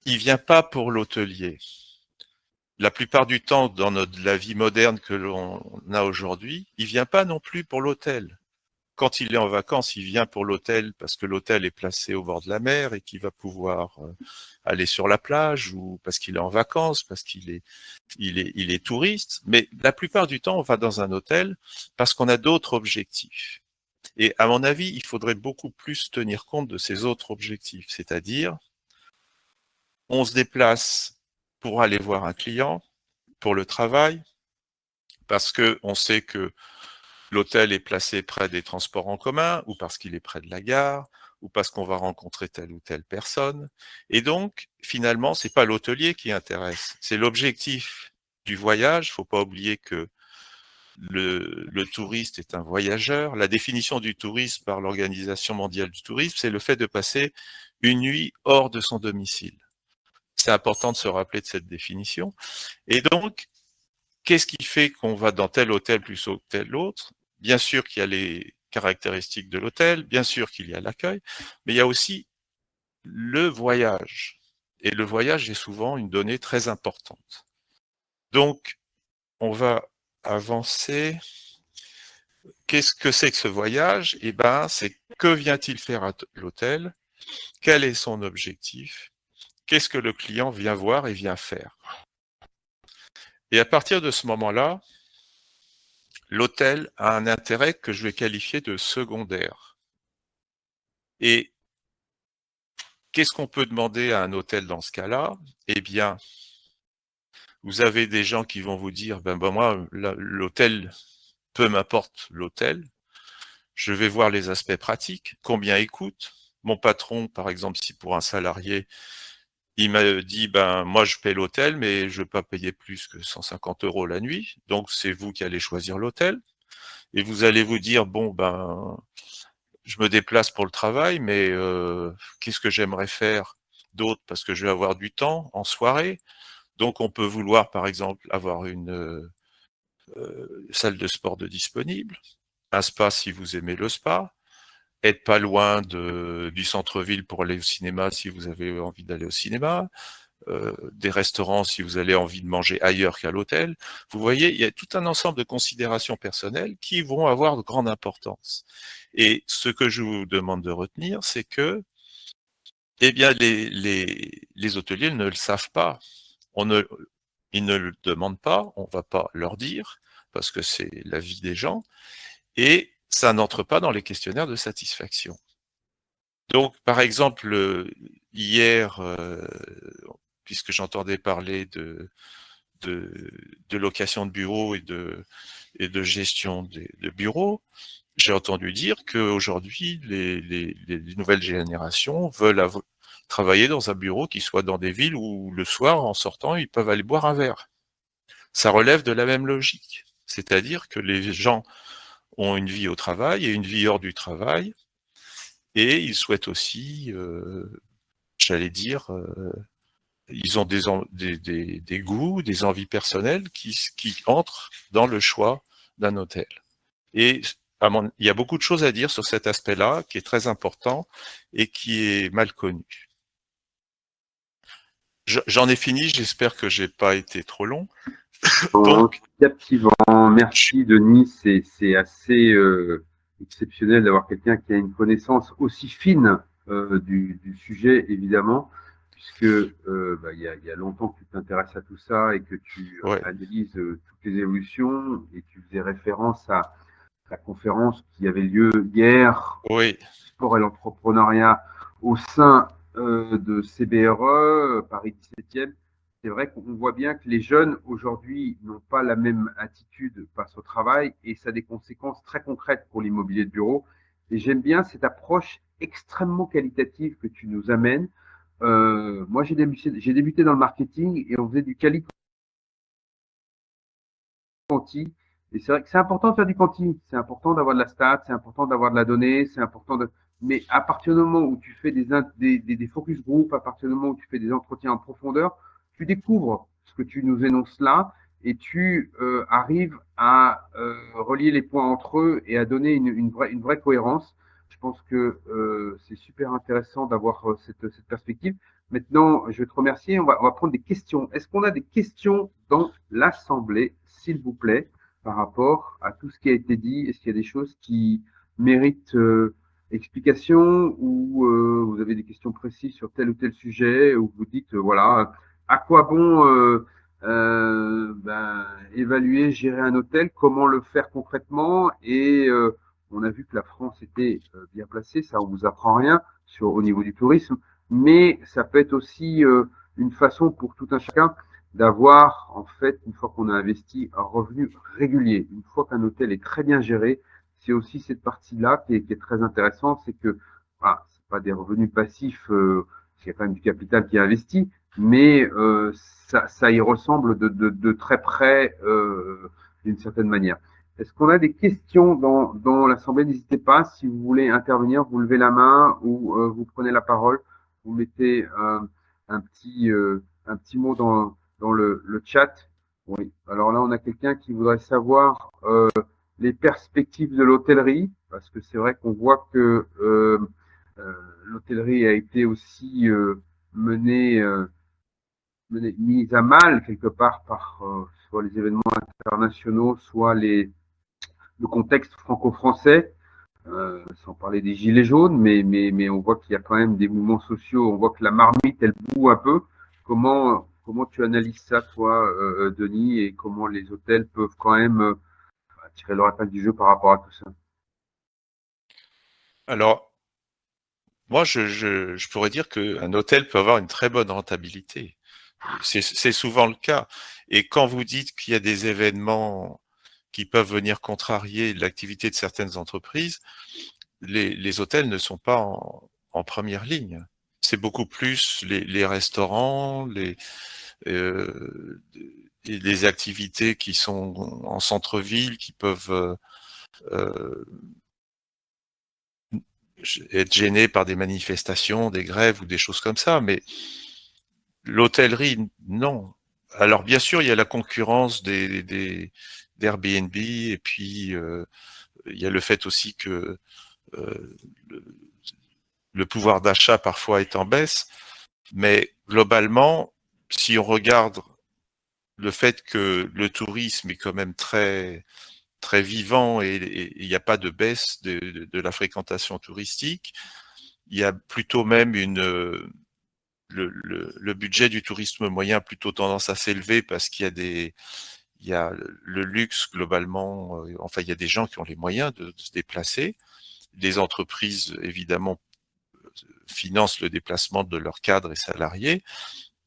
il vient pas pour l'hôtelier. La plupart du temps, dans la vie moderne que l'on a aujourd'hui, il vient pas non plus pour l'hôtel. Quand il est en vacances, il vient pour l'hôtel parce que l'hôtel est placé au bord de la mer et qu'il va pouvoir aller sur la plage, ou parce qu'il est en vacances, parce il est touriste. Mais la plupart du temps, on va dans un hôtel parce qu'on a d'autres objectifs. Et à mon avis, il faudrait beaucoup plus tenir compte de ces autres objectifs. C'est-à-dire, on se déplace pour aller voir un client, pour le travail, parce que on sait que l'hôtel est placé près des transports en commun, ou parce qu'il est près de la gare, ou parce qu'on va rencontrer telle ou telle personne. Et donc, finalement, c'est pas l'hôtelier qui intéresse, c'est l'objectif du voyage. Il faut pas oublier que le touriste est un voyageur. La définition du tourisme par l'Organisation mondiale du tourisme, c'est le fait de passer une nuit hors de son domicile. C'est important de se rappeler de cette définition. Et donc, qu'est-ce qui fait qu'on va dans tel hôtel plus que tel autre? Bien sûr qu'il y a les caractéristiques de l'hôtel, bien sûr qu'il y a l'accueil, mais il y a aussi le voyage. Et le voyage est souvent une donnée très importante. Donc, on va avancer. Qu'est-ce que c'est que ce voyage? Eh ben, c'est que vient-il faire à l'hôtel? Quel est son objectif? Qu'est-ce que le client vient voir et vient faire? Et à partir de ce moment-là, l'hôtel a un intérêt que je vais qualifier de secondaire. Et qu'est-ce qu'on peut demander à un hôtel dans ce cas-là? Eh bien, vous avez des gens qui vont vous dire, ben moi, l'hôtel, peu m'importe l'hôtel, je vais voir les aspects pratiques, combien il coûte. Mon patron, par exemple, si pour un salarié, il m'a dit, ben moi je paie l'hôtel, mais je ne veux pas payer plus que 150 € la nuit, donc c'est vous qui allez choisir l'hôtel. Et vous allez vous dire, bon, ben je me déplace pour le travail, mais qu'est-ce que j'aimerais faire d'autre? Parce que je vais avoir du temps en soirée. Donc on peut vouloir, par exemple, avoir une salle de sport de disponible, un spa si vous aimez le spa, être pas loin du centre-ville pour aller au cinéma si vous avez envie d'aller au cinéma, des restaurants si vous avez envie de manger ailleurs qu'à l'hôtel. Vous voyez, il y a tout un ensemble de considérations personnelles qui vont avoir de grande importance. Et ce que je vous demande de retenir, c'est que, eh bien, les hôteliers ne le savent pas. Ils ne le demandent pas, on va pas leur dire, parce que c'est la vie des gens, et ça n'entre pas dans les questionnaires de satisfaction. Donc, par exemple, hier, puisque j'entendais parler de location de bureaux et de gestion de bureaux, j'ai entendu dire qu'aujourd'hui, les nouvelles générations veulent travailler dans un bureau qui soit dans des villes où le soir, en sortant, ils peuvent aller boire un verre. Ça relève de la même logique. C'est-à-dire que les gens ont une vie au travail et une vie hors du travail, et ils souhaitent aussi, j'allais dire, ils ont des goûts, des envies personnelles qui entrent dans le choix d'un hôtel. Et il y a beaucoup de choses à dire sur cet aspect-là, qui est très important et qui est mal connu. J'en ai fini, j'espère que j'ai pas été trop long. Donc, Captivant. Merci Denis, c'est assez exceptionnel d'avoir quelqu'un qui a une connaissance aussi fine du sujet, évidemment, puisque il y a longtemps que tu t'intéresses à tout ça et que tu ouais, analyses toutes les évolutions, et tu faisais référence à la conférence qui avait lieu hier, oui, sport et l'entrepreneuriat au sein de CBRE, Paris 17e. c'est vrai qu'on voit bien que les jeunes aujourd'hui n'ont pas la même attitude face au travail et ça a des conséquences très concrètes pour l'immobilier de bureau. Et j'aime bien cette approche extrêmement qualitative que tu nous amènes. Moi, j'ai débuté dans le marketing et on faisait du quali quanti. Et c'est vrai que c'est important de faire du quanti. C'est important d'avoir de la stat, c'est important d'avoir de la donnée, c'est important de. Mais à partir du moment où tu fais des focus group, à partir du moment où tu fais des entretiens en profondeur, tu découvres ce que tu nous énonces là et tu arrives à relier les points entre eux et à donner une vraie cohérence. Je pense que c'est super intéressant d'avoir cette perspective. Maintenant, je vais te remercier. On va prendre des questions. Est-ce qu'on a des questions dans l'Assemblée, s'il vous plaît, par rapport à tout ce qui a été dit? Est-ce qu'il y a des choses qui méritent explication ou vous avez des questions précises sur tel ou tel sujet ou vous dites, voilà, à quoi bon évaluer, gérer un hôtel, comment le faire concrètement et on a vu que la France était bien placée, ça on vous apprend rien au niveau du tourisme, mais ça peut être aussi une façon pour tout un chacun d'avoir, en fait, une fois qu'on a investi, un revenu régulier. Une fois qu'un hôtel est très bien géré, c'est aussi cette partie-là qui est très intéressante, c'est que voilà, c'est pas des revenus passifs, parce qu'il y a quand même du capital qui est investi, mais ça y ressemble de très près d'une certaine manière. Est-ce qu'on a des questions dans l'Assemblée? N'hésitez pas, si vous voulez intervenir, vous levez la main ou vous prenez la parole, vous mettez un petit mot dans le chat. Oui. Alors là, on a quelqu'un qui voudrait savoir les perspectives de l'hôtellerie, parce que c'est vrai qu'on voit que l'hôtellerie a été aussi mise à mal quelque part par soit les événements internationaux, soit le contexte franco-français, sans parler des gilets jaunes, mais on voit qu'il y a quand même des mouvements sociaux, on voit que la marmite, elle bout un peu. Comment tu analyses ça, toi, Denis, et comment les hôtels peuvent quand même tirer leur épingle du jeu par rapport à tout ça? Alors, moi, je pourrais dire qu'un hôtel peut avoir une très bonne rentabilité. C'est souvent le cas. Et quand vous dites qu'il y a des événements qui peuvent venir contrarier l'activité de certaines entreprises, les hôtels ne sont pas en première ligne. C'est beaucoup plus les restaurants, euh, les activités qui sont en centre-ville, qui peuvent euh, être gênées par des manifestations, des grèves ou des choses comme ça. Mais l'hôtellerie, non. Alors bien sûr, il y a la concurrence d'Airbnb et puis il y a le fait aussi que euh, le, le pouvoir d'achat parfois est en baisse, mais globalement, si on regarde le fait que le tourisme est quand même très très vivant et il n'y a pas de baisse de la fréquentation touristique, il y a plutôt même le budget du tourisme moyen a plutôt tendance à s'élever parce il y a le luxe globalement, enfin il y a des gens qui ont les moyens de se déplacer. Les entreprises évidemment financent le déplacement de leurs cadres et salariés.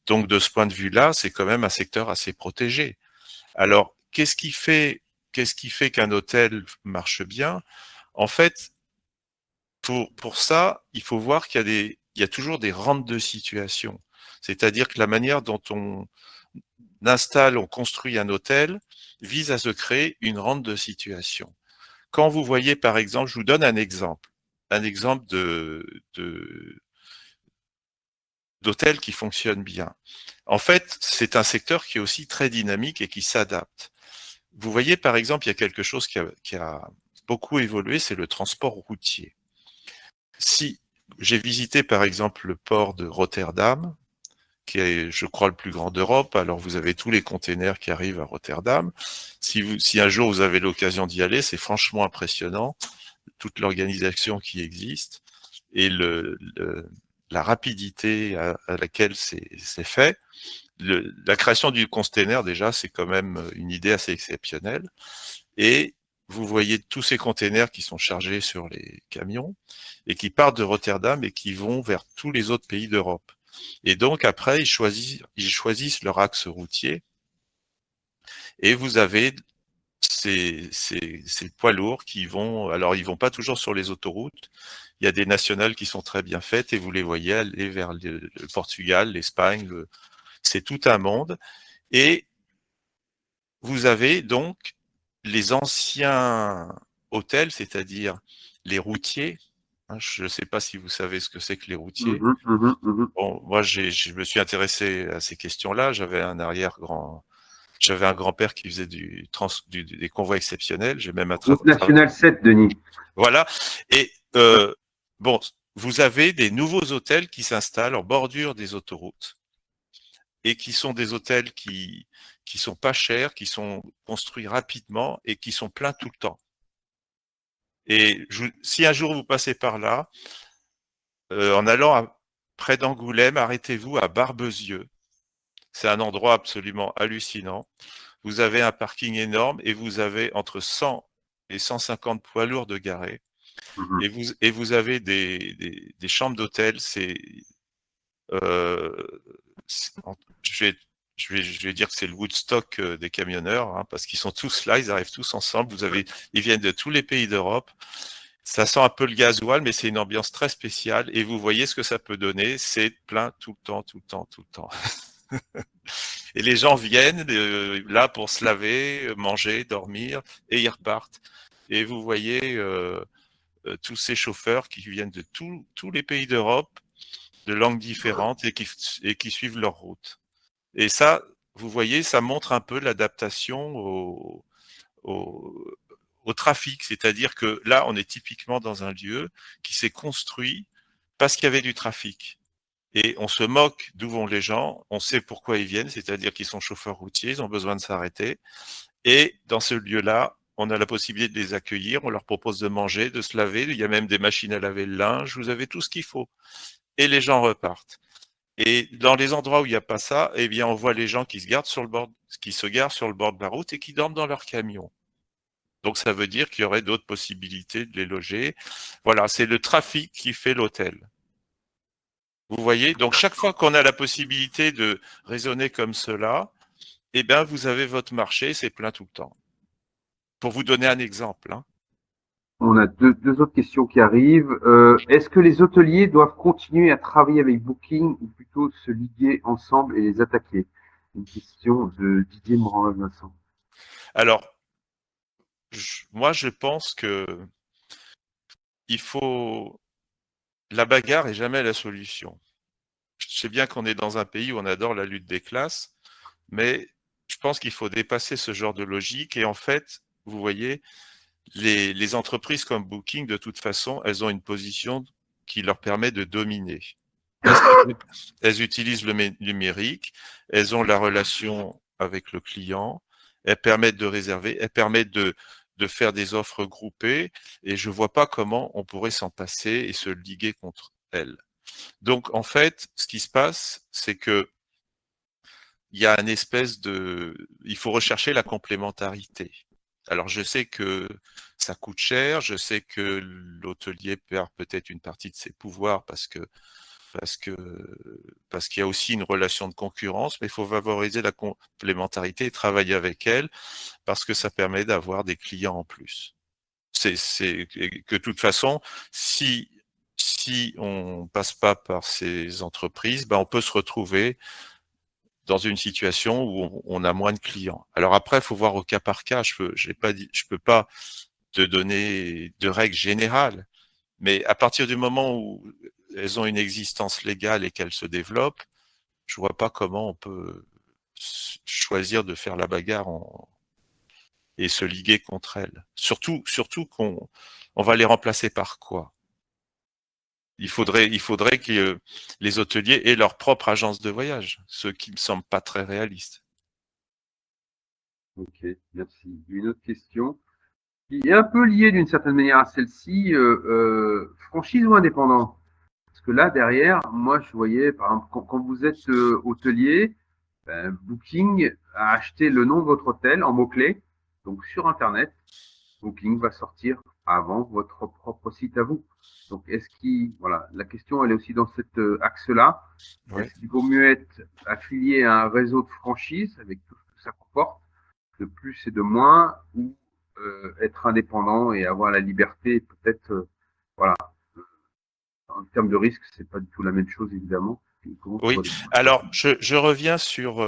Donc de ce point de vue-là, c'est quand même un secteur assez protégé. Alors qu'est-ce qui fait qu'un hôtel marche bien? En fait, pour ça, il faut voir il y a toujours des rentes de situation. C'est-à-dire que la manière dont on installe, on construit un hôtel vise à se créer une rente de situation. Quand vous voyez, par exemple, je vous donne un exemple d'hôtel qui fonctionne bien. En fait, c'est un secteur qui est aussi très dynamique et qui s'adapte. Vous voyez, par exemple, il y a quelque chose qui a beaucoup évolué, c'est le transport routier. Si j'ai visité, par exemple, le port de Rotterdam, qui est, je crois, le plus grand d'Europe, alors vous avez tous les containers qui arrivent à Rotterdam. Si un jour vous avez l'occasion d'y aller, c'est franchement impressionnant, toute l'organisation qui existe et la rapidité à laquelle c'est fait. La création du container, déjà, c'est quand même une idée assez exceptionnelle. Et vous voyez tous ces containers qui sont chargés sur les camions et qui partent de Rotterdam et qui vont vers tous les autres pays d'Europe. Et donc après, ils choisissent leur axe routier et vous avez ces poids lourds qui vont, alors ils vont pas toujours sur les autoroutes, il y a des nationales qui sont très bien faites et vous les voyez aller vers le Portugal, l'Espagne, c'est tout un monde. Et vous avez donc les anciens hôtels, c'est-à-dire les routiers. Je ne sais pas si vous savez ce que c'est que les routiers. Mhm, mhm, mhm. Bon, moi, je me suis intéressé à ces questions-là. J'avais un grand-père qui faisait des convois exceptionnels. J'ai même Route nationale 7, Denis. voilà. Et bon, vous avez des nouveaux hôtels qui s'installent en bordure des autoroutes et qui sont des hôtels qui sont pas chers, qui sont construits rapidement et qui sont pleins tout le temps. Et si un jour vous passez par là, en allant près d'Angoulême, arrêtez-vous à Barbezieux. C'est un endroit absolument hallucinant. Vous avez un parking énorme et vous avez entre 100 et 150 poids lourds de garés. Mhm. Et vous avez des chambres d'hôtel. Euh, je vais, je vais dire que c'est le Woodstock des camionneurs, hein, parce qu'ils sont tous là, ils arrivent tous ensemble. Ils viennent de tous les pays d'Europe. Ça sent un peu le gasoil, mais c'est une ambiance très spéciale. Et vous voyez ce que ça peut donner. C'est plein tout le temps, tout le temps, tout le temps. Et les gens viennent là pour se laver, manger, dormir, et ils repartent. Et vous voyez tous ces chauffeurs qui viennent de tous les pays d'Europe, de langues différentes, et qui suivent leur route. Et ça, vous voyez, ça montre un peu l'adaptation au, au trafic. C'est-à-dire que là, on est typiquement dans un lieu qui s'est construit parce qu'il y avait du trafic. Et on se moque d'où vont les gens, on sait pourquoi ils viennent, c'est-à-dire qu'ils sont chauffeurs routiers, ils ont besoin de s'arrêter. Et dans ce lieu-là, on a la possibilité de les accueillir, on leur propose de manger, de se laver, il y a même des machines à laver le linge, vous avez tout ce qu'il faut. Et les gens repartent. Et dans les endroits où il n'y a pas ça, eh bien, on voit les gens qui se garent sur le bord de la route et qui dorment dans leur camion. Donc, ça veut dire qu'il y aurait d'autres possibilités de les loger. Voilà, c'est le trafic qui fait l'hôtel. Vous voyez? Donc, chaque fois qu'on a la possibilité de raisonner comme cela, eh bien, vous avez votre marché, c'est plein tout le temps. Pour vous donner un exemple, hein. On a deux autres questions qui arrivent. Est-ce que les hôteliers doivent continuer à travailler avec Booking ou plutôt se liguer ensemble et les attaquer? Une question de Didier Morin-Vincent. Alors, moi, je pense que il faut la bagarre est jamais la solution. Je sais bien qu'on est dans un pays où on adore la lutte des classes, mais je pense qu'il faut dépasser ce genre de logique. Et en fait, vous voyez, les entreprises comme Booking, de toute façon, elles ont une position qui leur permet de dominer. Parce qu'elles utilisent le numérique, elles ont la relation avec le client, elles permettent de réserver, elles permettent de faire des offres groupées, et je vois pas comment on pourrait s'en passer et se liguer contre elles. Donc, en fait, ce qui se passe, c'est que il y a une espèce il faut rechercher la complémentarité. Alors, je sais que ça coûte cher, je sais que l'hôtelier perd peut-être une partie de ses pouvoirs parce que parce qu'il y a aussi une relation de concurrence, mais il faut favoriser la complémentarité et travailler avec elle parce que ça permet d'avoir des clients en plus. C'est que de toute façon, si on passe pas par ces entreprises, ben on peut se retrouver dans une situation où on a moins de clients. Alors après, il faut voir au cas par cas. Je peux pas te donner de règles générales, mais à partir du moment où elles ont une existence légale et qu'elles se développent, je vois pas comment on peut choisir de faire la bagarre et se liguer contre elles. Surtout on va les remplacer par quoi? Il faudrait que les hôteliers aient leur propre agence de voyage, ce qui me semble pas très réaliste. Ok, merci. Une autre question qui est un peu liée d'une certaine manière à celle-ci. Franchise ou indépendant? Parce que là, derrière, moi, je voyais, par exemple, quand vous êtes hôtelier, ben, Booking a acheté le nom de votre hôtel en mots-clés. Donc, sur Internet, Booking va sortir avant votre propre site à vous. Donc, voilà, la question, elle est aussi dans cet axe-là. Oui. Est-ce qu'il vaut mieux être affilié à un réseau de franchise avec tout ce que ça comporte, de plus et de moins, ou être indépendant et avoir la liberté, peut-être, voilà, en termes de risque, c'est pas du tout la même chose, évidemment. Comment tu Oui, vois les choses? alors je reviens sur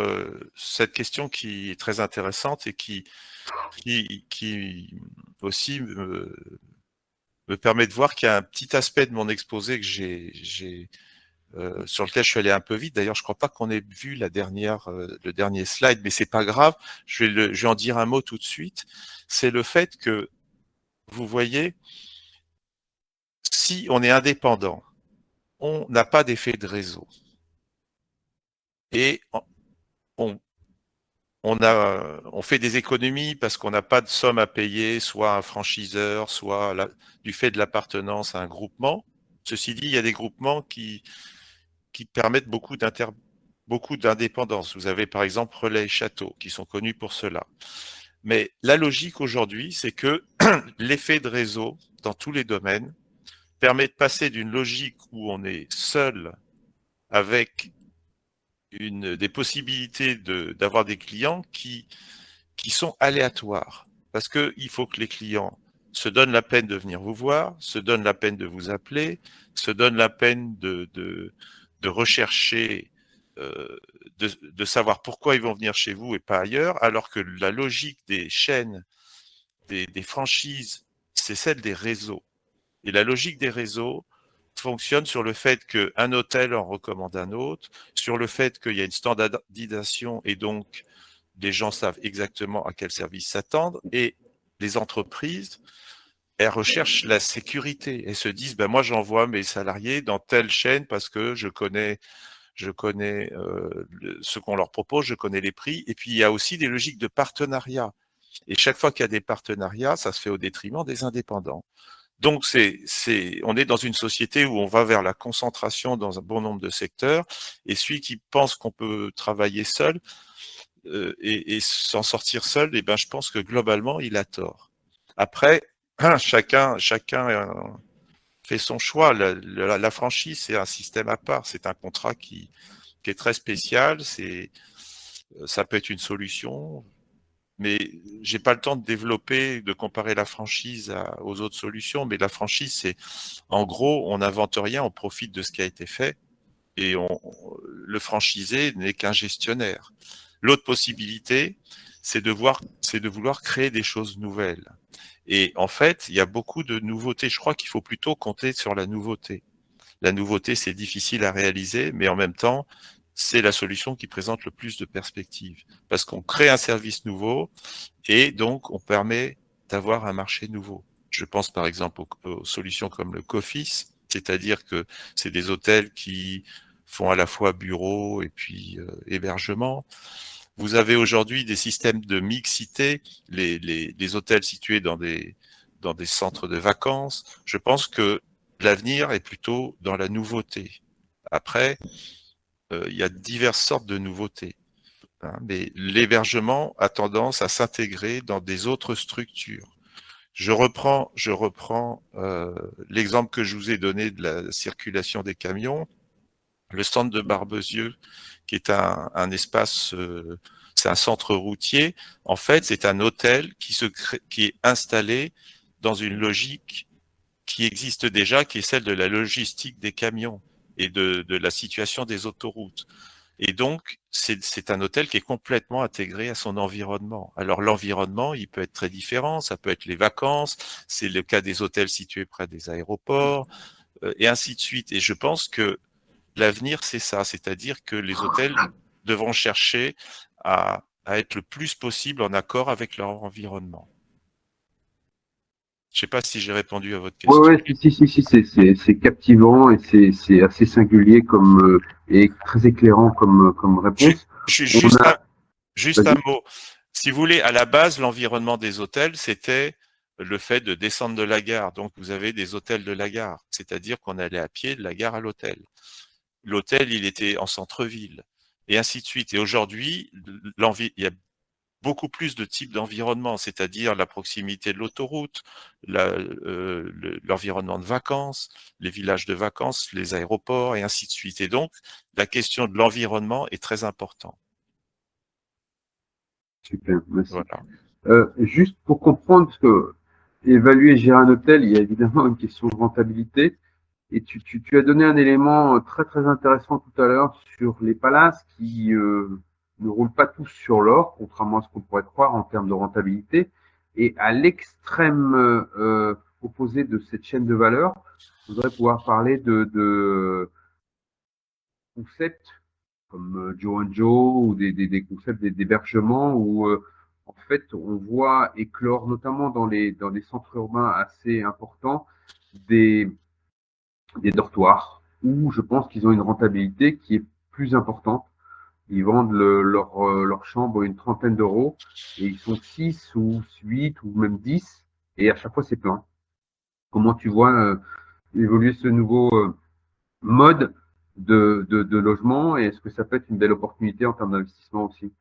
cette question qui est très intéressante et qui aussi me permet de voir qu'il y a un petit aspect de mon exposé que sur lequel je suis allé un peu vite. D'ailleurs, je crois pas qu'on ait vu le dernier slide, mais c'est pas grave. Je vais en dire un mot tout de suite. C'est le fait que, vous voyez, si on est indépendant, on n'a pas d'effet de réseau. Et on, on fait des économies parce qu'on n'a pas de somme à payer, soit à un franchiseur, du fait de l'appartenance à un groupement. Ceci dit, il y a des groupements qui permettent beaucoup d'indépendance. Vous avez par exemple Relais et Château, qui sont connus pour cela. Mais la logique aujourd'hui, c'est que l'effet de réseau dans tous les domaines permet de passer d'une logique où on est seul avec des possibilités d'avoir des clients qui sont aléatoires. Parce que il faut que les clients se donnent la peine de venir vous voir, se donnent la peine de vous appeler, se donnent la peine de rechercher, euh, de savoir pourquoi ils vont venir chez vous et pas ailleurs, alors que la logique des chaînes, des franchises, c'est celle des réseaux. Et la logique des réseaux fonctionne sur le fait qu'un hôtel en recommande un autre, sur le fait qu'il y a une standardisation et donc les gens savent exactement à quel service s'attendre, et les entreprises, elles recherchent la sécurité. Elles se disent, ben moi j'envoie mes salariés dans telle chaîne parce que je connais ce qu'on leur propose, je connais les prix. Et puis il y a aussi des logiques de partenariat. Et chaque fois qu'il y a des partenariats, ça se fait au détriment des indépendants. Donc on est dans une société où on va vers la concentration dans un bon nombre de secteurs, et celui qui pense qu'on peut travailler seul, et s'en sortir seul, eh ben, je pense que globalement, il a tort. Après, chacun fait son choix. La franchise, c'est un système à part. C'est un contrat qui est très spécial. Ça peut être une solution, mais j'ai pas le temps de développer, de comparer la franchise aux autres solutions. Mais la franchise, c'est, en gros, on n'invente rien, on profite de ce qui a été fait, et le franchisé n'est qu'un gestionnaire. L'autre possibilité, c'est de vouloir créer des choses nouvelles. Et en fait, il y a beaucoup de nouveautés. Je crois qu'il faut plutôt compter sur la nouveauté. La nouveauté, c'est difficile à réaliser, mais en même temps, c'est la solution qui présente le plus de perspectives. Parce qu'on crée un service nouveau et donc on permet d'avoir un marché nouveau. Je pense par exemple aux solutions comme le Coffice, c'est-à-dire que c'est des hôtels qui font à la fois bureau et puis hébergement. Vous avez aujourd'hui des systèmes de mixité, les hôtels situés dans des centres de vacances. Je pense que l'avenir est plutôt dans la nouveauté. Après, il y a diverses sortes de nouveautés, hein, mais l'hébergement a tendance à s'intégrer dans des autres structures. Je reprends l'exemple que je vous ai donné de la circulation des camions. Le centre de Barbezieux, qui est un espace, c'est un centre routier. En fait, c'est un hôtel qui est installé dans une logique qui existe déjà, qui est celle de la logistique des camions et de la situation des autoroutes. Et donc, c'est un hôtel qui est complètement intégré à son environnement. Alors, l'environnement, il peut être très différent. Ça peut être les vacances. C'est le cas des hôtels situés près des aéroports, et ainsi de suite. Et je pense que l'avenir, c'est ça. C'est-à-dire que les hôtels devront chercher à être le plus possible en accord avec leur environnement. Je ne sais pas si j'ai répondu à votre Ouais, question. ouais, si, c'est captivant et c'est assez singulier et très éclairant comme Ju- réponse. On Juste a, juste un vas-y. mot. Si vous voulez, à la base, l'environnement des hôtels, c'était le fait de descendre de la gare. Donc, vous avez des hôtels de la gare, c'est-à-dire qu'on allait à pied de la gare à l'hôtel. L'hôtel, il était en centre-ville, et ainsi de suite. Et aujourd'hui, il y a beaucoup plus de types d'environnement, c'est-à-dire la proximité de l'autoroute, l'environnement de vacances, les villages de vacances, les aéroports et ainsi de suite. Et donc, la question de l'environnement est très importante. Super, merci. Voilà. Juste pour comprendre, parce que évaluer et gérer un hôtel, il y a évidemment une question de rentabilité. Et tu as donné un élément très très intéressant tout à l'heure sur les palaces qui ne roulent pas tous sur l'or, contrairement à ce qu'on pourrait croire en termes de rentabilité. Et à l'extrême opposé de cette chaîne de valeur, je voudrais pouvoir parler de concepts comme Joe and Joe ou des concepts d'hébergement où en fait on voit éclore notamment dans les centres urbains assez importants des des dortoirs où je pense qu'ils ont une rentabilité qui est plus importante. Ils vendent leur chambre une trentaine d'euros et ils sont 6 ou 8 ou même 10 et à chaque fois c'est plein. Comment tu vois évoluer ce nouveau mode de logement et est-ce que ça peut être une belle opportunité en termes d'investissement aussi?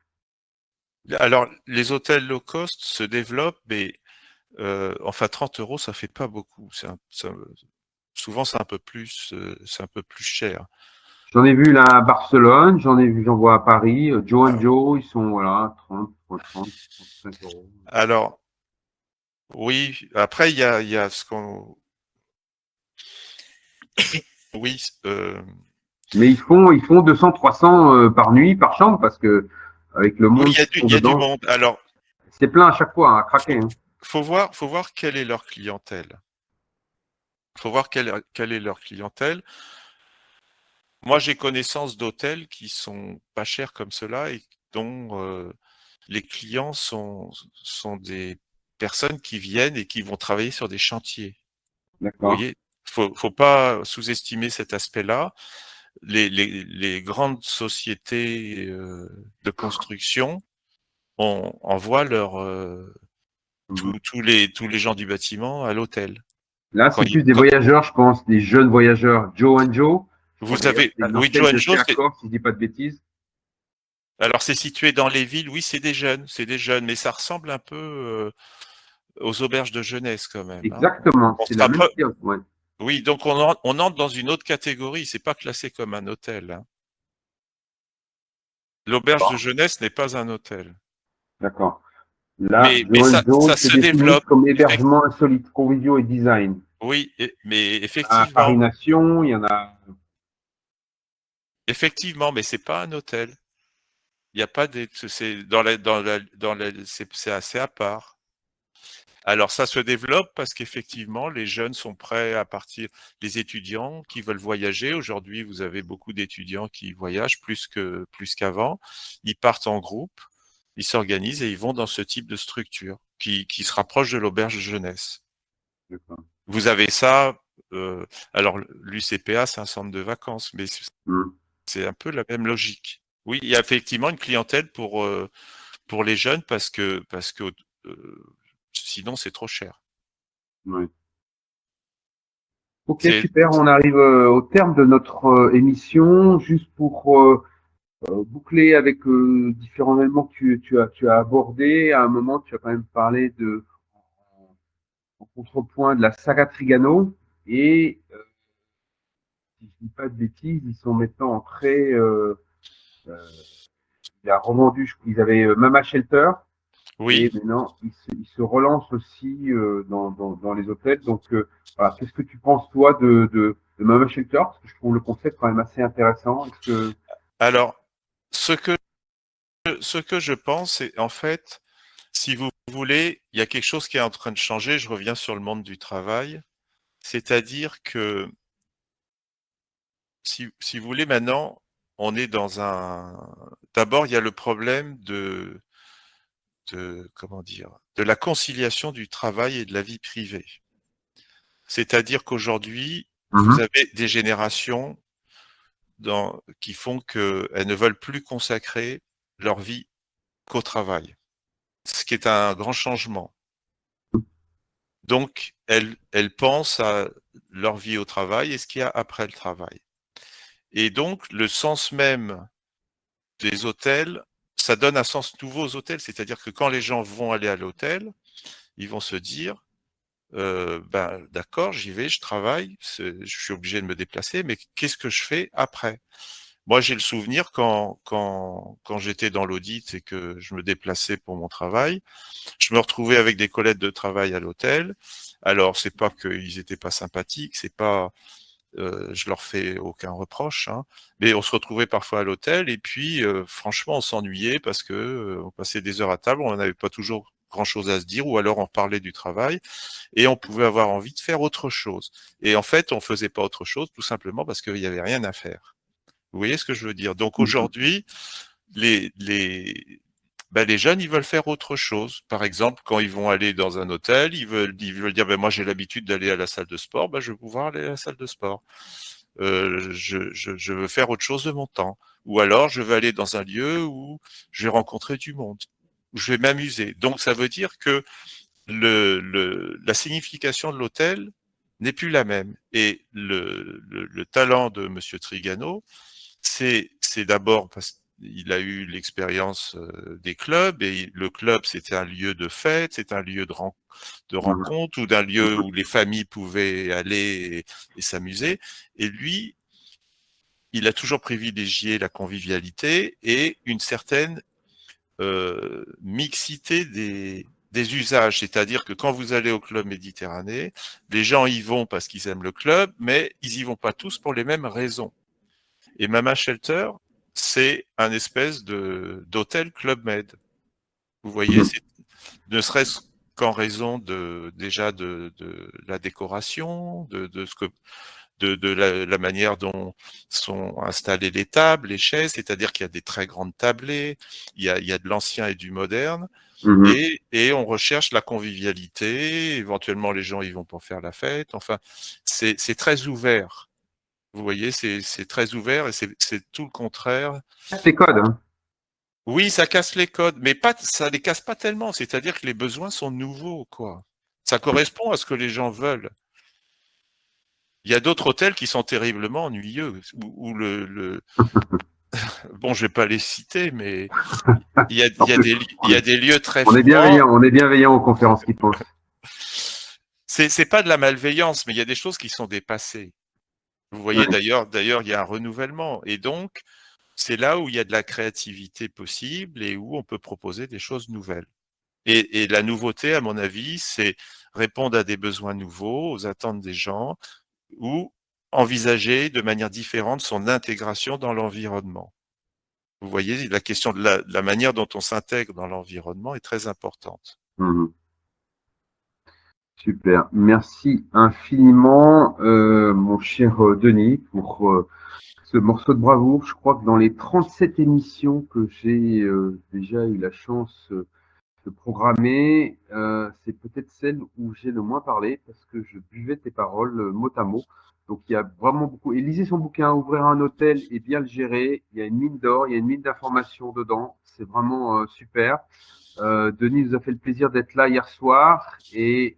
Alors, les hôtels low cost se développent, mais enfin 30 euros, ça fait pas beaucoup. Souvent, c'est un peu plus cher. J'en ai vu là à Barcelone, j'en vois à Paris, Joe and Ah, Joe, ils sont voilà 30, 35 euros. alors, oui, après, il y a ce qu'on... Oui, Mais ils font 200, 300 par nuit, par chambre, parce que avec le oui, monde qui sont il y a du dedans, monde. Alors, c'est plein à chaque fois, à craquer. faut, Hein. faut voir quelle est leur clientèle. Faut voir quelle est leur clientèle. Moi, j'ai connaissance d'hôtels qui sont pas chers comme cela et dont les clients sont des personnes qui viennent et qui vont travailler sur des chantiers. Vous D'accord. voyez, faut pas sous-estimer cet aspect-là. Les grandes sociétés de construction envoient Mhm. tous les gens du bâtiment à l'hôtel. Là, Quand c'est il, plus des quand- voyageurs, je pense, des jeunes voyageurs. Joe and Joe, je crois vous d'ailleurs avez, que c'est une oui, enseigne Joe de chez Joe, Accor, si je dis pas de bêtises. alors c'est situé dans les villes, oui, c'est des jeunes, mais ça ressemble un peu aux auberges de jeunesse quand même, hein. Exactement, On c'est se la même rapproche, chose. Ouais. oui, donc on entre dans une autre catégorie, c'est pas classé comme un hôtel, hein. L'auberge de jeunesse n'est pas un hôtel. D'accord. Là, Mais Joe and Joe, ça ils se se définissent développe. comme hébergement insolite, conviviaux et design. Oui, mais À Paris Nation, il y en a. effectivement, mais c'est pas un hôtel. Il y a pas des, c'est dans la, c'est assez à part. Alors ça se développe parce qu'effectivement, les jeunes sont prêts à partir, les étudiants qui veulent voyager. Aujourd'hui, vous avez beaucoup d'étudiants qui voyagent plus qu'avant. Ils partent en groupe, ils s'organisent et ils vont dans ce type de structure qui se rapproche de l'auberge de jeunesse. D'accord. Vous avez ça, alors l'UCPA, c'est un centre de vacances, mais Hmm. c'est un peu la même logique. Oui, il y a effectivement une clientèle pour les jeunes parce que sinon c'est trop cher. Ouais. Ok, C'est super. On arrive au terme de notre émission. Juste pour boucler avec différents éléments que tu as abordés. À un moment, tu as quand même parlé en contrepoint de la saga Trigano. Et si je dis pas de bêtises, ils sont maintenant entrés. Euh, il a revendu, ils avaient Mama Shelter. Et oui. maintenant, ils se relancent aussi dans les hôtels. Donc, voilà. Qu'est-ce que tu penses, toi, de Mama Shelter? Parce que je trouve le concept quand même assez intéressant. Est-ce que... Alors, ce que ce que je pense, c'est en fait, si vous voulez, il y a quelque chose qui est en train de changer. Je reviens sur le monde du travail, c'est-à-dire que si vous voulez, maintenant, on est dans un. D'abord, il y a le problème de comment dire, de la conciliation du travail et de la vie privée. C'est-à-dire qu'aujourd'hui, vous Mhm. avez des générations qui font qu'elles ne veulent plus consacrer leur vie qu'au travail, ce qui est un grand changement. Donc, elles pensent à leur vie au travail et ce qu'il y a après le travail. Et donc, le sens même des hôtels, ça donne un sens nouveau aux hôtels. C'est-à-dire que quand les gens vont aller à l'hôtel, ils vont se dire, ben, d'accord, j'y vais, je travaille, je suis obligé de me déplacer, mais qu'est-ce que je fais après? Moi, j'ai le souvenir quand j'étais dans l'audit et que je me déplaçais pour mon travail, je me retrouvais avec des collègues de travail à l'hôtel. Alors, c'est pas qu'ils étaient pas sympathiques, c'est pas, je leur fais aucun reproche, hein, mais on se retrouvait parfois à l'hôtel et puis, franchement, on s'ennuyait parce que, on passait des heures à table, on n'avait pas toujours grand-chose à se dire ou alors on parlait du travail et on pouvait avoir envie de faire autre chose. Et en fait, on faisait pas autre chose tout simplement parce qu'il y avait rien à faire. Vous voyez ce que je veux dire? Donc Mhm. aujourd'hui, les les les jeunes, ils veulent faire autre chose. Par exemple, quand ils vont aller dans un hôtel, ils veulent dire: «Ben, moi, j'ai l'habitude d'aller à la salle de sport, ben, je veux pouvoir aller à la salle de sport. Je veux faire autre chose de mon temps. Ou alors je veux aller dans un lieu où je vais rencontrer du monde, où je vais m'amuser». Donc ça veut dire que la signification de l'hôtel n'est plus la même et le talent de monsieur Trigano, c'est d'abord parce qu'il a eu l'expérience, des clubs et le club, c'était un lieu de fête, c'est un lieu de Mhm. rencontre ou d'un lieu Mhm. où les familles pouvaient aller et s'amuser et lui, il a toujours privilégié la convivialité et une certaine, mixité des usages. C'est-à-dire que quand vous allez au club Méditerranée, les gens y vont parce qu'ils aiment le club, mais ils y vont pas tous pour les mêmes raisons. Et Mama Shelter, c'est un espèce de d'hôtel Club Med. Vous voyez, Mhm. c'est ne serait-ce qu'en raison déjà de la décoration, de ce que de la manière dont sont installées les tables, les chaises, c'est-à-dire qu'il y a des très grandes tablées, il y a de l'ancien et du moderne, Mhm. et on recherche la convivialité, éventuellement les gens y vont pour faire la fête, enfin, c'est très ouvert. Vous voyez, c'est très ouvert et c'est tout le contraire. Casse les codes, hein. Oui, ça casse les codes, mais pas, ça les casse pas tellement. C'est-à-dire que les besoins sont nouveaux, quoi. Ça correspond à ce que les gens veulent. Il y a d'autres hôtels qui sont terriblement ennuyeux, où bon, je vais pas les citer, mais En plus, il y a des lieux très froids. on est bienveillant aux conférences qui pensent. C'est pas de la malveillance, mais il y a des choses qui sont dépassées. Vous voyez, Ouais. d'ailleurs, il y a un renouvellement. Et donc, c'est là où il y a de la créativité possible et où on peut proposer des choses nouvelles. Et la nouveauté, à mon avis, c'est répondre à des besoins nouveaux, aux attentes des gens, ou envisager de manière différente son intégration dans l'environnement. Vous voyez, la question de la manière dont on s'intègre dans l'environnement est très importante. Mhm. Super. Merci infiniment, mon cher Denis, pour ce morceau de bravoure. Je crois que dans les 37 émissions que j'ai déjà eu la chance de programmer, c'est peut-être celle où j'ai le moins parlé parce que je buvais tes paroles mot à mot. Donc il y a vraiment beaucoup. Et lisez son bouquin, Ouvrir un hôtel et bien le gérer. Il y a une mine d'or, il y a une mine d'informations dedans. C'est vraiment super. Denis nous a fait le plaisir d'être là hier soir et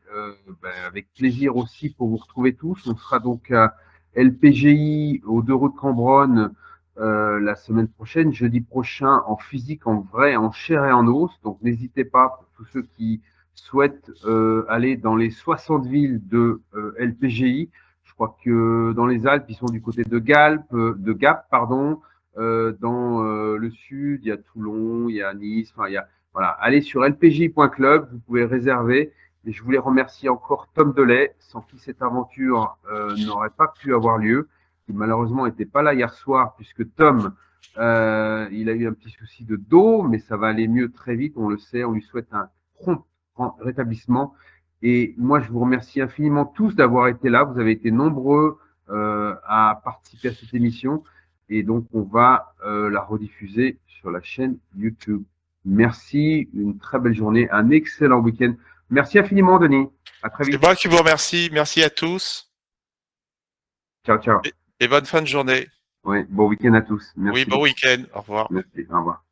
avec plaisir aussi pour vous retrouver tous. On sera donc à LPGI aux deux routes Cambronne la semaine prochaine, jeudi prochain, en physique, en vrai, en chair et en os. Donc n'hésitez pas pour tous ceux qui souhaitent aller dans les 60 villes de LPGI. Je crois que dans les Alpes, ils sont du côté de Gap, pardon. Dans le sud, il y a Toulon, il y a Nice, enfin il y a voilà, allez sur lpj.club, vous pouvez réserver. Et je voulais remercier encore Tom Delay, sans qui cette aventure n'aurait pas pu avoir lieu, qui malheureusement n'était pas là hier soir, puisque Tom, il a eu un petit souci de dos, mais ça va aller mieux très vite, on le sait, on lui souhaite un prompt rétablissement. Et moi, je vous remercie infiniment tous d'avoir été là. Vous avez été nombreux à participer à cette émission. Et donc, on va la rediffuser sur la chaîne YouTube. Merci, une très belle journée, un excellent week-end. Merci infiniment, Denis. À très C'est vite. moi qui vous remercie. Merci à tous Ciao, ciao. et bonne fin de journée. Oui, bon week-end à tous. Oui, Merci bon beaucoup. week-end. Au revoir. Merci. Au revoir.